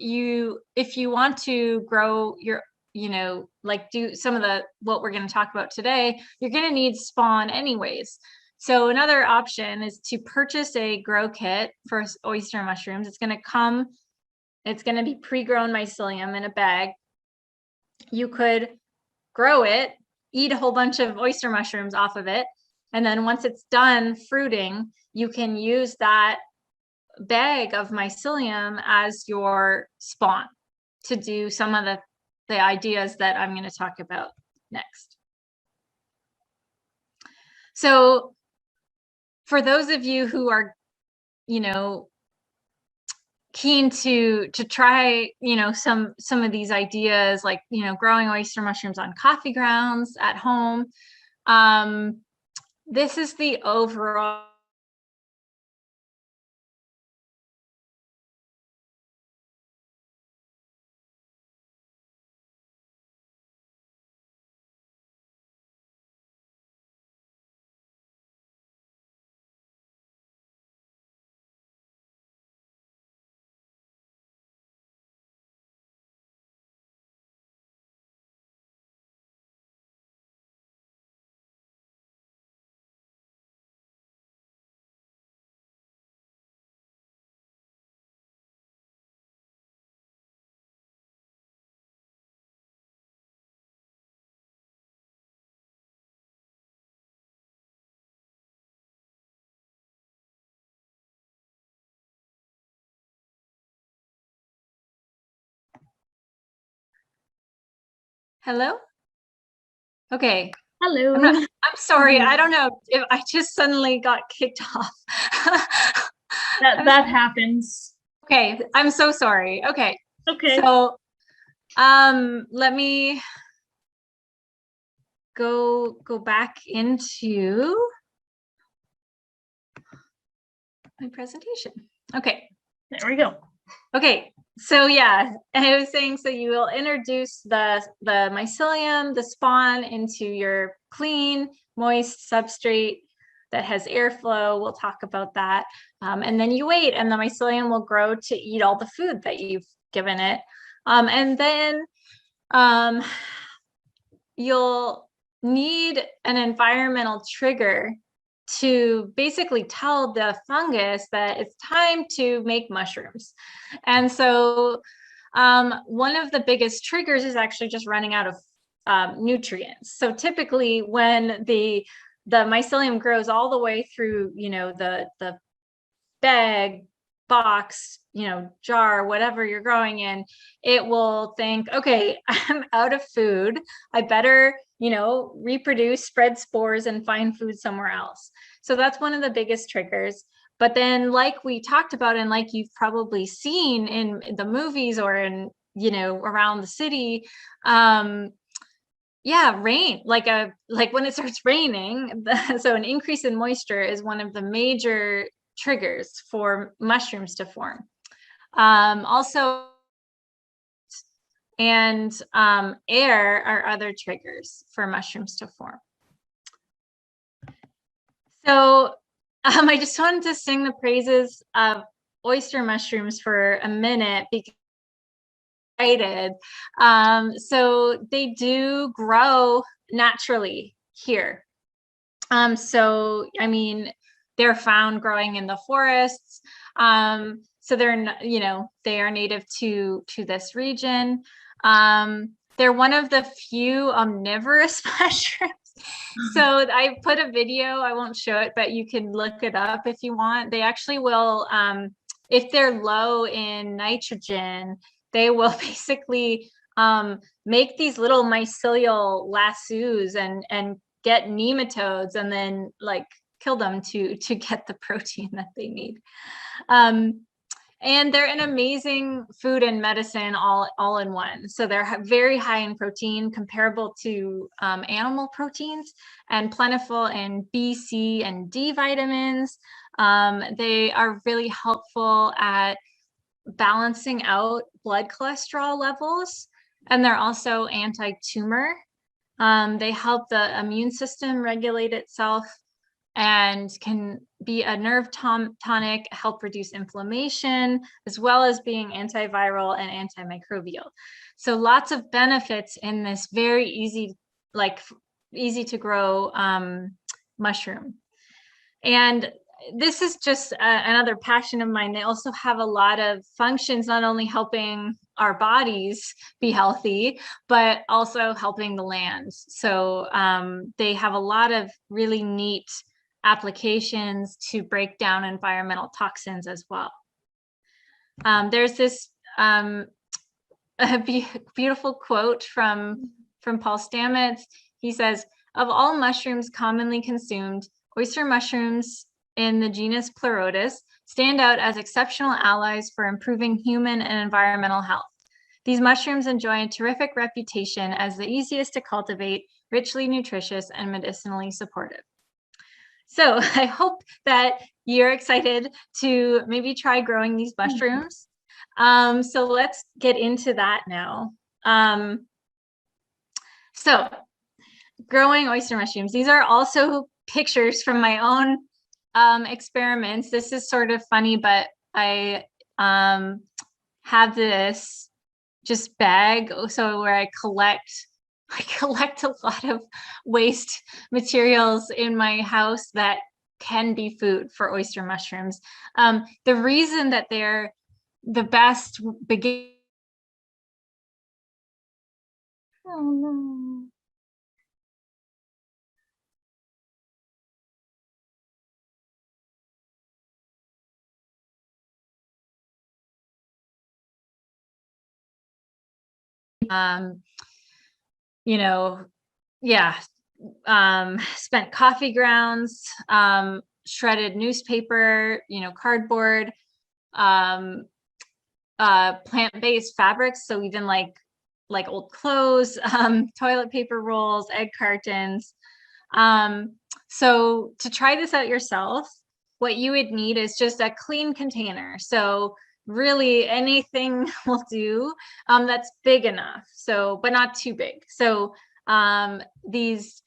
if you want to grow your, you know, like do some of what we're going to talk about today, you're going to need spawn anyways. So another option is to purchase a grow kit for oyster mushrooms. It's going to be pre-grown mycelium in a bag. You could grow it, eat a whole bunch of oyster mushrooms off of it. And then once it's done fruiting, you can use that bag of mycelium as your spawn to do some of the ideas that I'm going to talk about next. So for those of you who are, you know, keen to try, you know, some of these ideas, like, you know, growing oyster mushrooms on coffee grounds at home, this is the overall Hello? Okay, Hello. I'm sorry. I don't know if I just suddenly got kicked off. That happens. Okay, I'm so sorry. Okay. Okay. So, let me go back into my presentation. Okay. There we go. Okay. So yeah, I was saying, so you will introduce the mycelium, the spawn, into your clean, moist substrate that has airflow. We'll talk about that. And then you wait, and the mycelium will grow to eat all the food that you've given it. And then you'll need an environmental trigger to basically tell the fungus that it's time to make mushrooms. And so one of the biggest triggers is actually just running out of nutrients. So typically when the mycelium grows all the way through, the bag, box, jar, whatever you're growing in, it will think, okay, I'm out of food. I better, reproduce, spread spores, and find food somewhere else. So that's one of the biggest triggers. But then, like we talked about, and like you've probably seen in the movies or in, around the city, rain, like when it starts raining, so an increase in moisture is one of the major triggers for mushrooms to form. Also, and air are other triggers for mushrooms to form. So I just wanted to sing the praises of oyster mushrooms for a minute because so they do grow naturally here. So I mean, they're found growing in the forests. So they're, they are native to this region. They're one of the few omnivorous mushrooms. So I put a video, I won't show it, but you can look it up if you want. They actually will, if they're low in nitrogen, they will basically make these little mycelial lassos and get nematodes and then like kill them to get the protein that they need. And they're an amazing food and medicine all in one. So they're very high in protein, comparable to animal proteins, and plentiful in B, C, and D vitamins. They are really helpful at balancing out blood cholesterol levels, and they're also anti-tumor. They help the immune system regulate itself and can be a nerve tonic, help reduce inflammation, as well as being antiviral and antimicrobial. So lots of benefits in this very easy to grow mushroom. And this is just another passion of mine. They also have a lot of functions, not only helping our bodies be healthy, but also helping the land. So they have a lot of really neat applications to break down environmental toxins as well. There's this beautiful quote from Paul Stamets. He says, "Of all mushrooms commonly consumed, oyster mushrooms in the genus Pleurotus stand out as exceptional allies for improving human and environmental health. These mushrooms enjoy a terrific reputation as the easiest to cultivate, richly nutritious, and medicinally supportive." So I hope that you're excited to maybe try growing these mushrooms. So let's get into that now. So growing oyster mushrooms. These are also pictures from my own experiments. This is sort of funny, but I have this just bag, so where I collect a lot of waste materials in my house that can be food for oyster mushrooms. The reason that they're the best beginning. Oh no. Yeah, spent coffee grounds, shredded newspaper, cardboard, plant-based fabrics. So even like old clothes, toilet paper rolls, egg cartons. So to try this out yourself, what you would need is just a clean container. So really anything will do that's big enough. So, but not too big. So these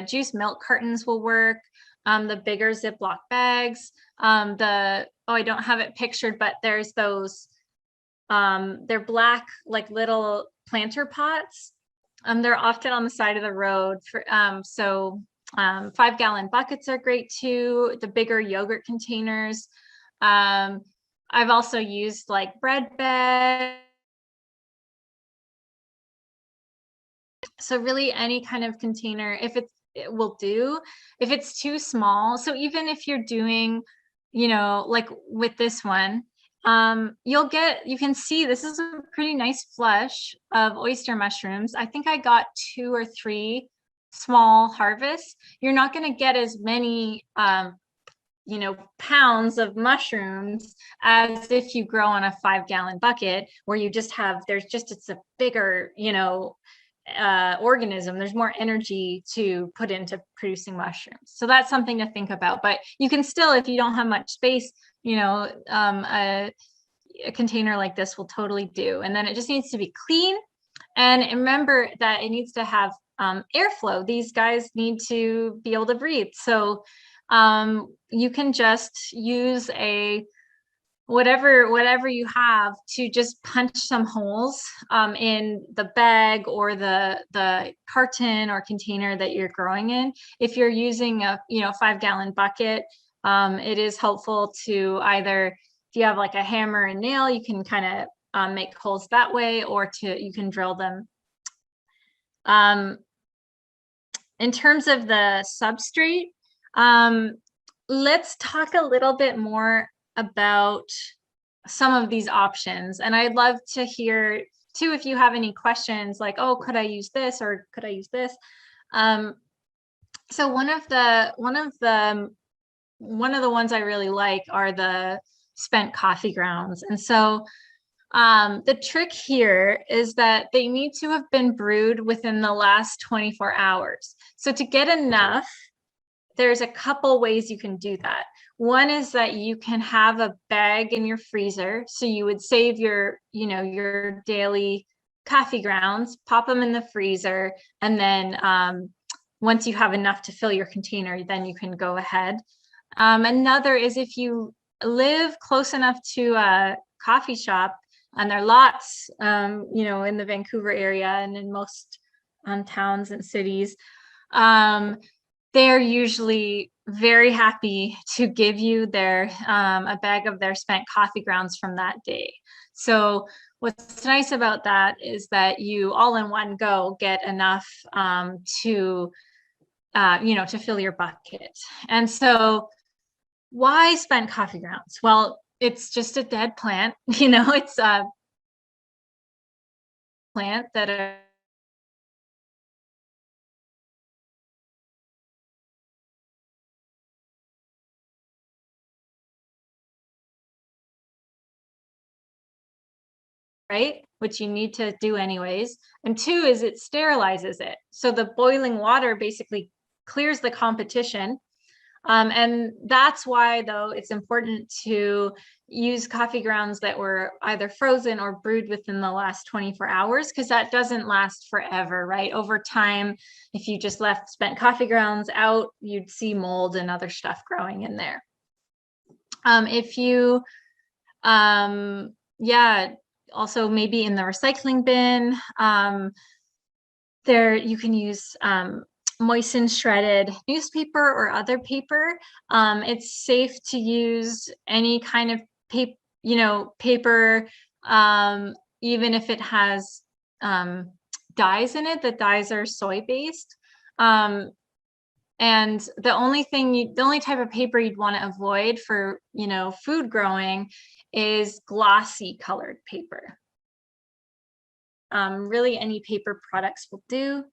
juice milk cartons will work. The bigger Ziploc bags. I don't have it pictured, but there's those, they're black, like little planter pots. They're often on the side of the road for, 5-gallon buckets are great too. The bigger yogurt containers. I've also used like bread bags. So really any kind of container, it will do. If it's too small, so even if you're doing, like with this one, you can see this is a pretty nice flush of oyster mushrooms. I think I got 2 or 3 small harvests. You're not going to get as many pounds of mushrooms as if you grow on a 5-gallon bucket where you just have, it's a bigger, organism. There's more energy to put into producing mushrooms. So that's something to think about. But you can still, if you don't have much space, a container like this will totally do. And then it just needs to be clean. And remember that it needs to have airflow. These guys need to be able to breathe. So you can just use whatever you have to just punch some holes in the bag or the carton or container that you're growing in. If you're using a 5-gallon bucket, it is helpful to either, if you have like a hammer and nail, you can kind of make holes that way, or you can drill them. In terms of the substrate, let's talk a little bit more about some of these options. And I'd love to hear too, if you have any questions like, oh, could I use this or could I use this? So one of the ones I really like are the spent coffee grounds. And so the trick here is that they need to have been brewed within the last 24 hours. So to get enough, there's a couple ways you can do that. One is that you can have a bag in your freezer. So you would save your daily coffee grounds, pop them in the freezer, and then once you have enough to fill your container, then you can go ahead. Another is if you live close enough to a coffee shop, and there are lots, in the Vancouver area and in most towns and cities, they're usually very happy to give you a bag of their spent coffee grounds from that day. So what's nice about that is that you all in one go get enough to fill your bucket. And so why spent coffee grounds? Well, it's just a dead plant. It's a plant that right? Which you need to do anyways. And 2 is it sterilizes it. So the boiling water basically clears the competition. And that's why, though, it's important to use coffee grounds that were either frozen or brewed within the last 24 hours, because that doesn't last forever, right? Over time, if you just left spent coffee grounds out, you'd see mold and other stuff growing in there. If you, also maybe in the recycling bin, you can use moistened shredded newspaper or other paper. It's safe to use any kind of paper, even if it has dyes in it. The dyes are soy-based. And the only type of paper you'd want to avoid for, food growing is glossy colored paper. Really any paper products will do.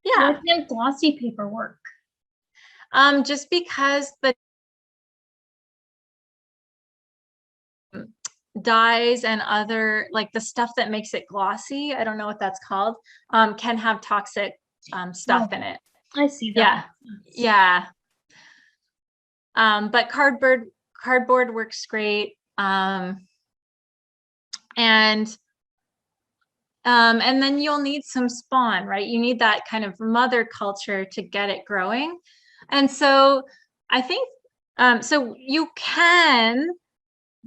Yeah. Why can't glossy paper work? Just because the dyes and other, like the stuff that makes it glossy, I don't know what that's called, can have toxic stuff in it. I see that. Yeah. Yeah. But cardboard works great. And then you'll need some spawn, right? You need that kind of mother culture to get it growing. And so I think, so you can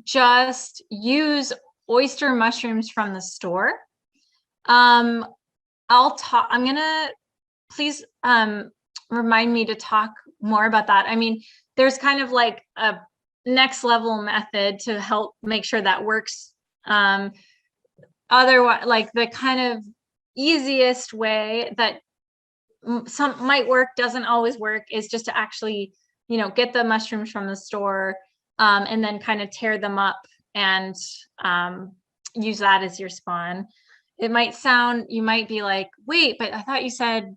just use oyster mushrooms from the store. I'm gonna, please remind me to talk more about that. I mean, there's kind of like a next level method to help make sure that works. Otherwise, like the kind of easiest way that some might work, doesn't always work, is just to actually, get the mushrooms from the store, and then kind of tear them up and use that as your spawn. It might sound, you might be like, wait, but I thought you said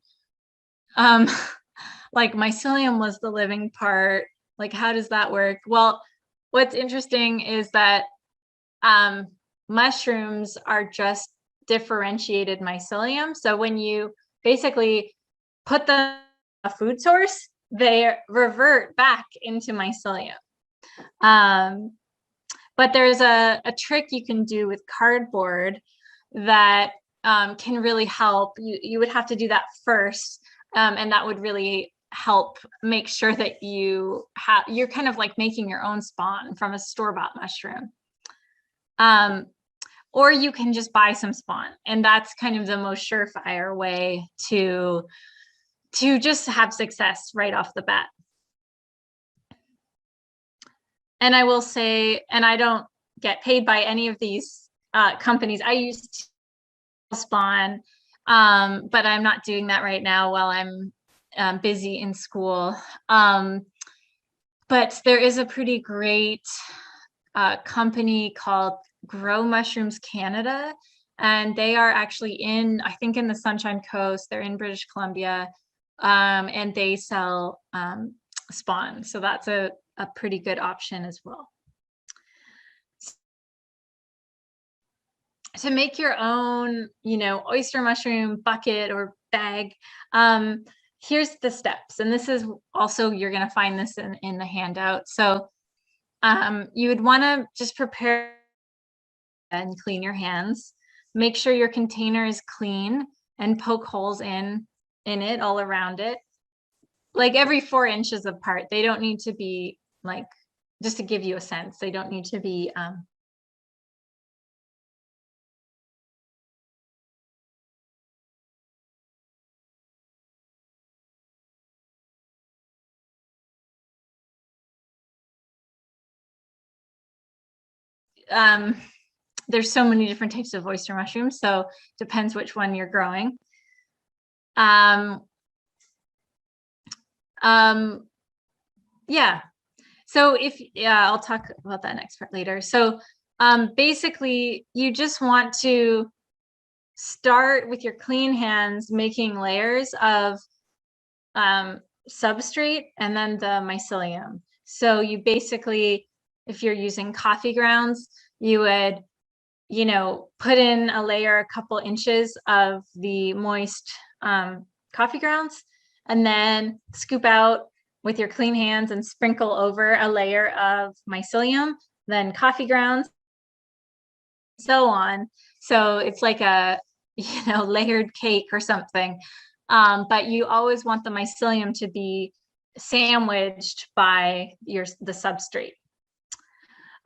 like mycelium was the living part. Like, how does that work? Well, what's interesting is that mushrooms are just differentiated mycelium. So when you basically put them in a food source, they revert back into mycelium. But there's a trick you can do with cardboard that can really help. You would have to do that first, and that would really help make sure that you're kind of like making your own spawn from a store-bought mushroom. Or you can just buy some spawn, and that's kind of the most surefire way to just have success right off the bat. And I will say, and I don't get paid by any of these companies. I use spawn, but I'm not doing that right now while I'm busy in school. But there is a pretty great company called Grow Mushrooms Canada, and they are actually I think in the Sunshine Coast. They're in British Columbia, and they sell spawn. So that's a pretty good option as well. To make your own, oyster mushroom bucket or bag, here's the steps. And this is also, you're going to find this in the handout. So you would want to just prepare and clean your hands. Make sure your container is clean and poke holes in it all around it, like every 4 inches apart. They don't need to be like, just to give you a sense, they don't need to be there's so many different types of oyster mushrooms, so depends which one you're growing. Yeah. So I'll talk about that next part later. So basically, you just want to start with your clean hands, making layers of substrate and then the mycelium. So you basically, if you're using coffee grounds, you would, put in a layer a couple inches of the moist coffee grounds, and then scoop out with your clean hands and sprinkle over a layer of mycelium, then coffee grounds, so on. So it's like a, layered cake or something. But you always want the mycelium to be sandwiched by the substrate.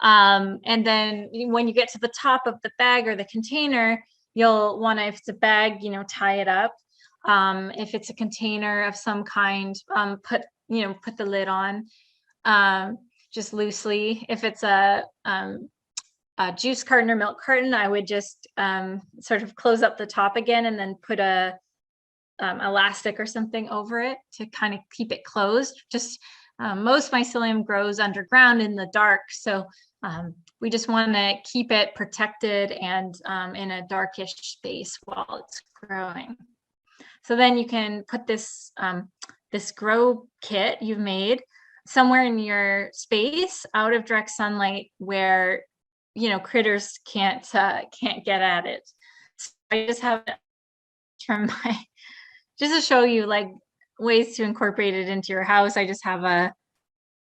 And then when you get to the top of the bag or the container, you'll want to, if it's a bag, tie it up. If it's a container of some kind, put the lid on just loosely. If it's a juice carton or milk carton, I would just sort of close up the top again and then put a elastic or something over it to kind of keep it closed. Just most mycelium grows underground in the dark, so we just want to keep it protected and in a darkish space while it's growing. So then you can put this this grow kit you've made somewhere in your space out of direct sunlight where, you know, critters can't get at it. So I just have it from my, just to show you like ways to incorporate it into your house. I just have a,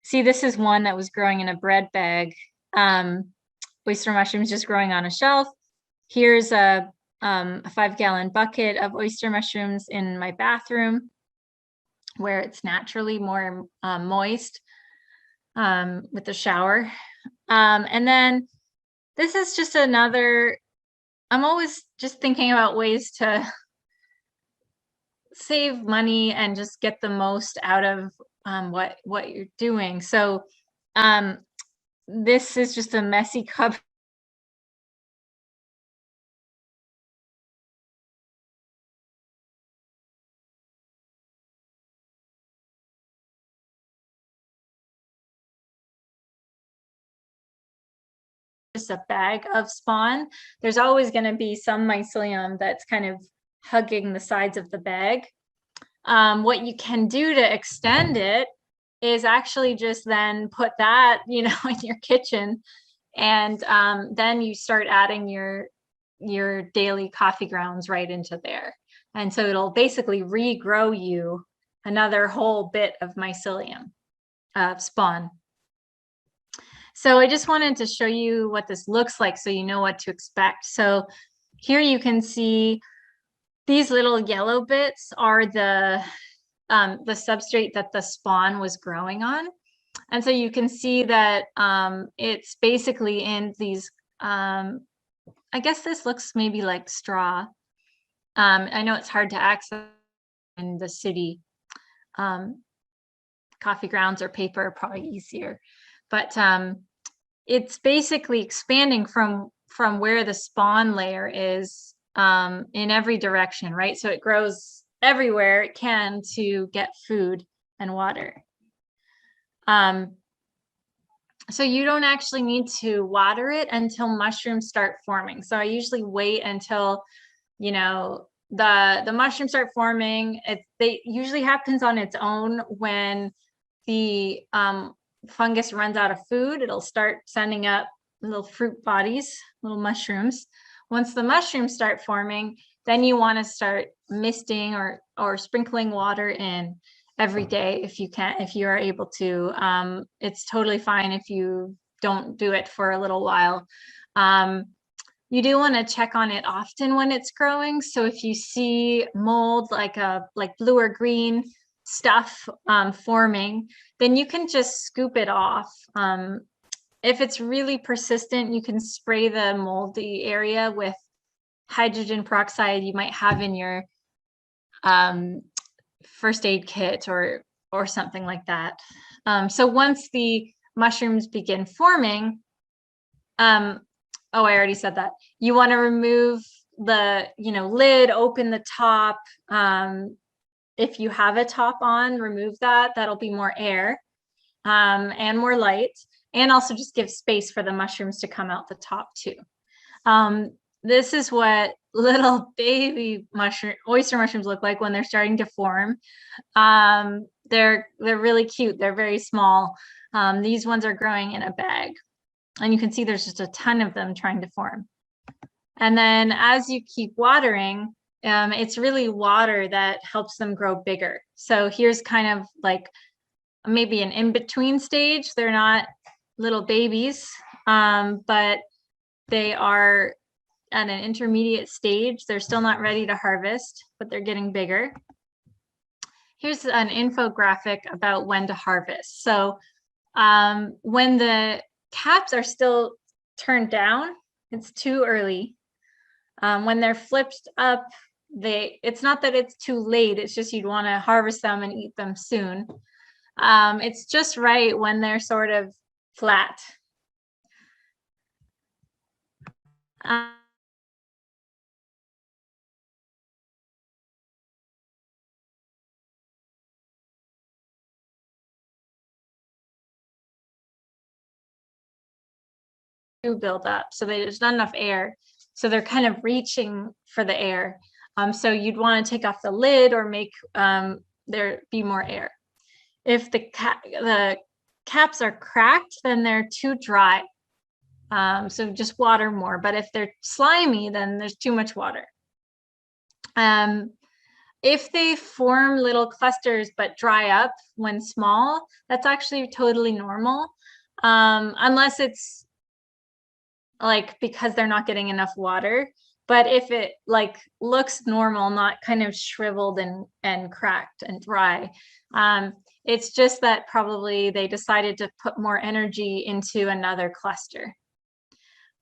see, this is one that was growing in a bread bag. Oyster mushrooms just growing on a shelf. Here's a 5-gallon bucket of oyster mushrooms in my bathroom where it's naturally more moist with the shower. And then this is just another, I'm always just thinking about ways to save money and just get the most out of what you're doing. So this is just a messy cupboard. Just a bag of spawn. There's always going to be some mycelium that's kind of hugging the sides of the bag. What you can do to extend it is actually just then put that, you know, in your kitchen, and then you start adding your daily coffee grounds right into there. And so it'll basically regrow you another whole bit of mycelium spawn. So I just wanted to show you what this looks like so you know what to expect. So here you can see these little yellow bits are the substrate that the spawn was growing on. And so you can see that it's basically in these, I guess this looks maybe like straw. I know it's hard to access in the city. Coffee grounds or paper are probably easier. But it's basically expanding from where the spawn layer is in every direction, right? So it grows everywhere it can to get food and water. So you don't actually need to water it until mushrooms start forming. So I usually wait until, you know, the mushrooms start forming. They usually happens on its own when the fungus runs out of food. It'll start sending up little fruit bodies, little mushrooms. Once the mushrooms start forming, then you want to start misting or sprinkling water in every day if you can, if you are able to. It's totally fine if you don't do it for a little while. You do want to check on it often when it's growing. So if you see mold, like blue or green stuff forming, then you can just scoop it off. If it's really persistent, you can spray the moldy area with hydrogen peroxide you might have in your first aid kit or something like that. So once the mushrooms begin forming, oh, I already said that. You want to remove the, you know, lid, open the top. If you have a top on, remove that. That'll be more air and more light, and also just give space for the mushrooms to come out the top too. This is what little baby oyster mushrooms look like when they're starting to form. They're really cute. They're very small. These ones are growing in a bag, and you can see there's just a ton of them trying to form. And then as you keep watering, it's really water that helps them grow bigger. So here's kind of like maybe an in-between stage. They're not little babies, but they are at an intermediate stage. They're still not ready to harvest, but they're getting bigger. Here's an infographic about when to harvest. So when the caps are still turned down, it's too early. When they're flipped up, it's not that it's too late, it's just you'd want to harvest them and eat them soon. It's just right when they're sort of flat. Build up, so there's not enough air, so they're kind of reaching for the air. So you'd want to take off the lid or make there be more air. If the caps are cracked, then they're too dry. So just water more. But if they're slimy, then there's too much water. If they form little clusters but dry up when small, that's actually totally normal. Unless it's like because they're not getting enough water. But if it like looks normal, not kind of shriveled and cracked and dry, it's just that probably they decided to put more energy into another cluster.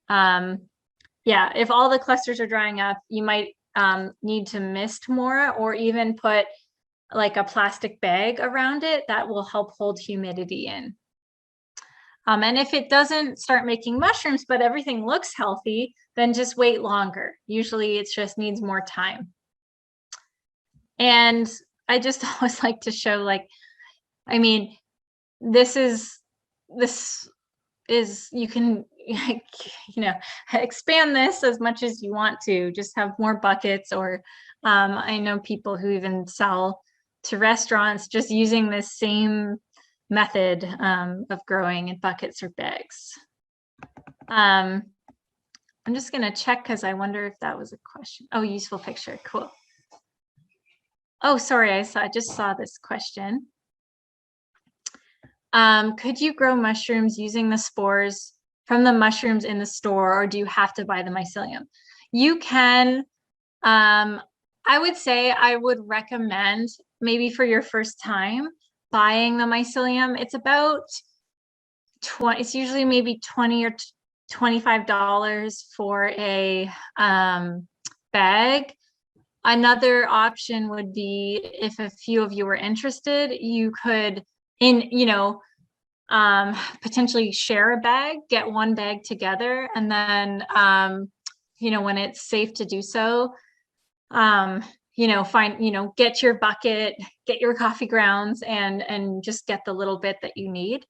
Yeah, if all the clusters are drying up, you might need to mist more, or even put like a plastic bag around it that will help hold humidity in. And if it doesn't start making mushrooms, but everything looks healthy, then just wait longer. Usually it just needs more time. And I just always like to show, like, I mean, this is, you can, you know, expand this as much as you want to, just have more buckets, or I know people who even sell to restaurants just using this same method of growing in buckets or bags. I'm just going to check because I wonder if that was a question. Oh, useful picture. Cool. Oh, sorry, I just saw this question. Could you grow mushrooms using the spores from the mushrooms in the store, or do you have to buy the mycelium? You can. I would say I would recommend, maybe for your first time, buying the mycelium. It's about it's usually maybe $20 or $25 for a bag. Another option would be, if a few of you were interested, you could, potentially share a bag, get one bag together, and then when it's safe to do so, get your bucket, get your coffee grounds, and just get the little bit that you need.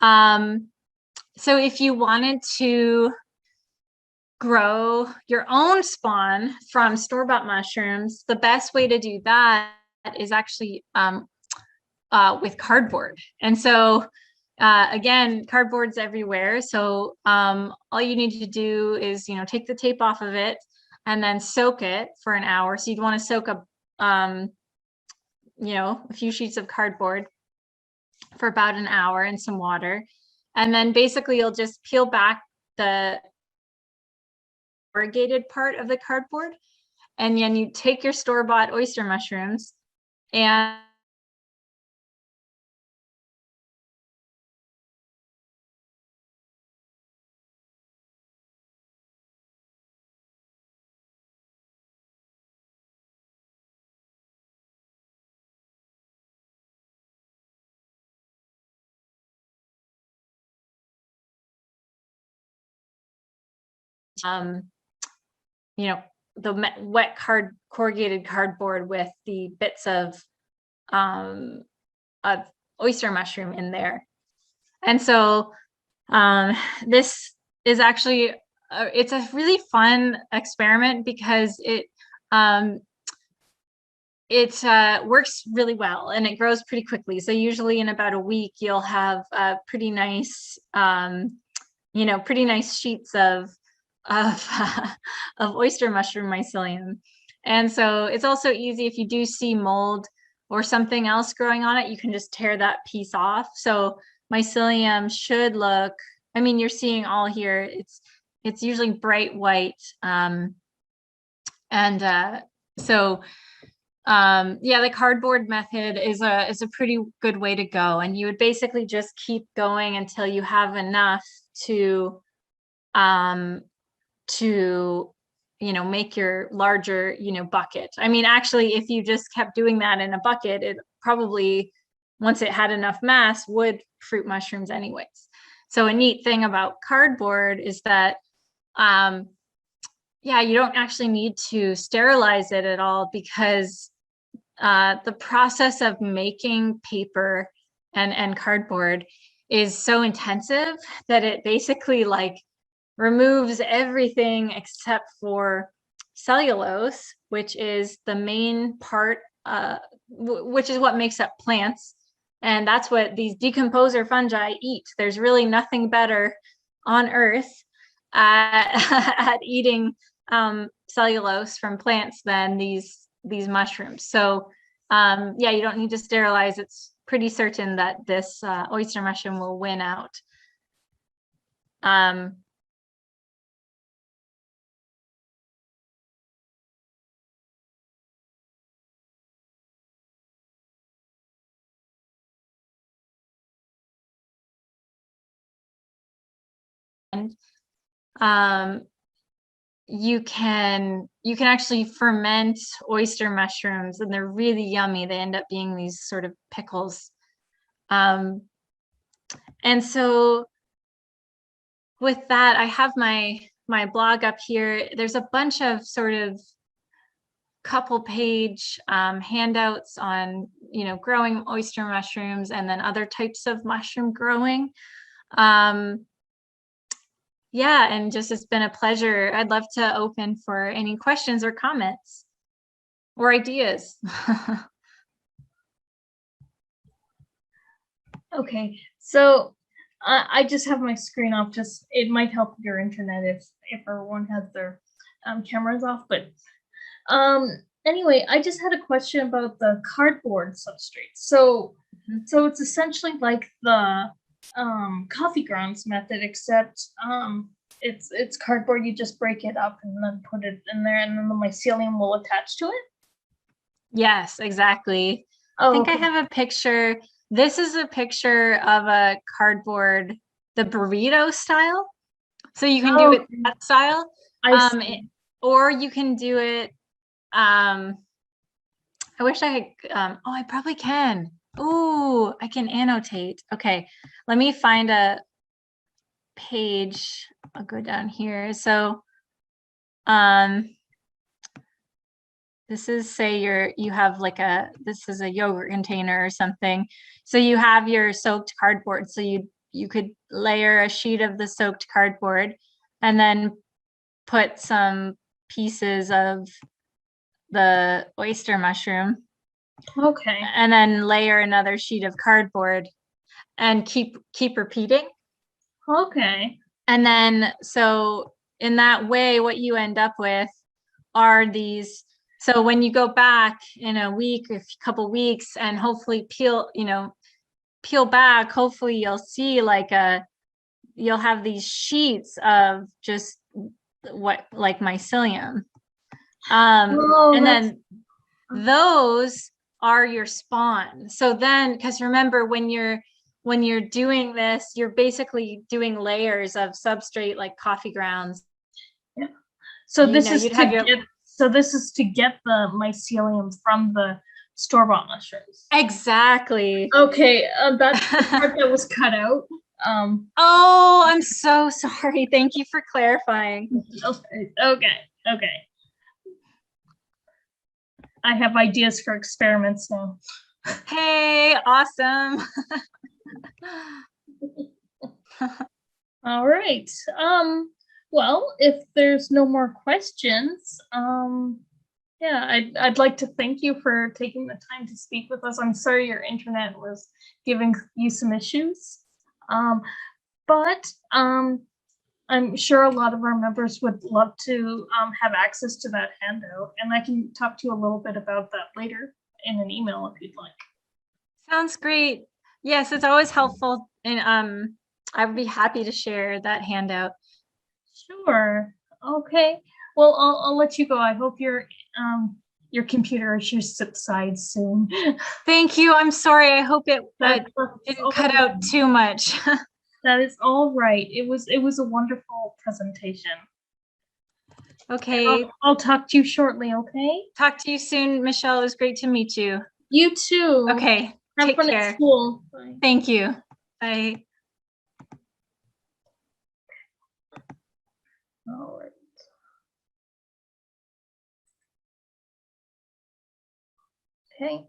So if you wanted to grow your own spawn from store-bought mushrooms, the best way to do that is actually with cardboard. And so again, cardboard's everywhere. So all you need to do is, take the tape off of it and then soak it for an hour. So you'd want to soak a few sheets of cardboard for about an hour in some water. And then basically you'll just peel back the corrugated part of the cardboard. And then you take your store-bought oyster mushrooms and the wet corrugated cardboard with the bits of oyster mushroom in there. And so this is actually it's a really fun experiment because it works really well and it grows pretty quickly. So usually in about a week you'll have pretty nice pretty nice sheets of oyster mushroom mycelium. And so it's also easy, if you do see mold or something else growing on it, you can just tear that piece off. So mycelium should look, you're seeing all here, it's usually bright white. The cardboard method is a pretty good way to go. And you would basically just keep going until you have enough to make your larger, bucket. Actually, if you just kept doing that in a bucket, it probably, once it had enough mass, would fruit mushrooms anyways. So a neat thing about cardboard is that, you don't actually need to sterilize it at all, because the process of making paper and cardboard is so intensive that it basically removes everything except for cellulose, which is the main part, which is what makes up plants. And that's what these decomposer fungi eat. There's really nothing better on Earth at eating cellulose from plants than these mushrooms. So yeah, you don't need to sterilize. It's pretty certain that this oyster mushroom will win out. And you can actually ferment oyster mushrooms, and they're really yummy. They end up being these sort of pickles. And so with that, I have my blog up here. There's a bunch of sort of couple page handouts on, you know, growing oyster mushrooms and then other types of mushroom growing. Yeah, and just it's been a pleasure. I'd love to open for any questions or comments or ideas. Okay, so I just have my screen off. Just it might help your internet if everyone has their cameras off. But anyway, I just had a question about the cardboard substrate. So so it's essentially like the coffee grounds method, except it's cardboard. You just break it up and then put it in there, and then the mycelium will attach to it. Yes, exactly. Oh, I think okay. I have a picture. This is a picture of a cardboard, the burrito style. So you can do it that style, or you can do it. I wish I had. Oh, I probably can. Oh, I can annotate. Okay, let me find a page. I'll go down here. So, this is, say you have like this is a yogurt container or something. So you have your soaked cardboard. So you could layer a sheet of the soaked cardboard and then put some pieces of the oyster mushroom. Okay. And then layer another sheet of cardboard and keep repeating. Okay. And then, so in that way, what you end up with are these. So when you go back in a week, a couple weeks, and hopefully peel back, hopefully you'll see you'll have these sheets of just like mycelium. And then those are your spawn. So then, because remember, when you're doing this, you're basically doing layers of substrate like coffee grounds. Yeah. So this is to get the mycelium from the store-bought mushrooms. Exactly. Okay, that's the part that was cut out. Oh, I'm so sorry. Thank you for clarifying. Okay. I have ideas for experiments now. Hey, awesome. All right. Well, if there's no more questions, yeah, I'd like to thank you for taking the time to speak with us. I'm sorry your internet was giving you some issues, but I'm sure a lot of our members would love to have access to that handout, and I can talk to you a little bit about that later in an email if you'd like. Sounds great. Yes, it's always helpful, and I would be happy to share that handout. Sure. Okay. Well, I'll let you go. I hope your computer issues subside soon. Thank you. I'm sorry. I hope it didn't cut out too much. That is all right. It was a wonderful presentation. Okay. I'll talk to you shortly, okay? Talk to you soon, Michelle. It was great to meet you. You too. Okay. Have Take fun care. at school. Bye. Thank you. Bye. All right. Okay.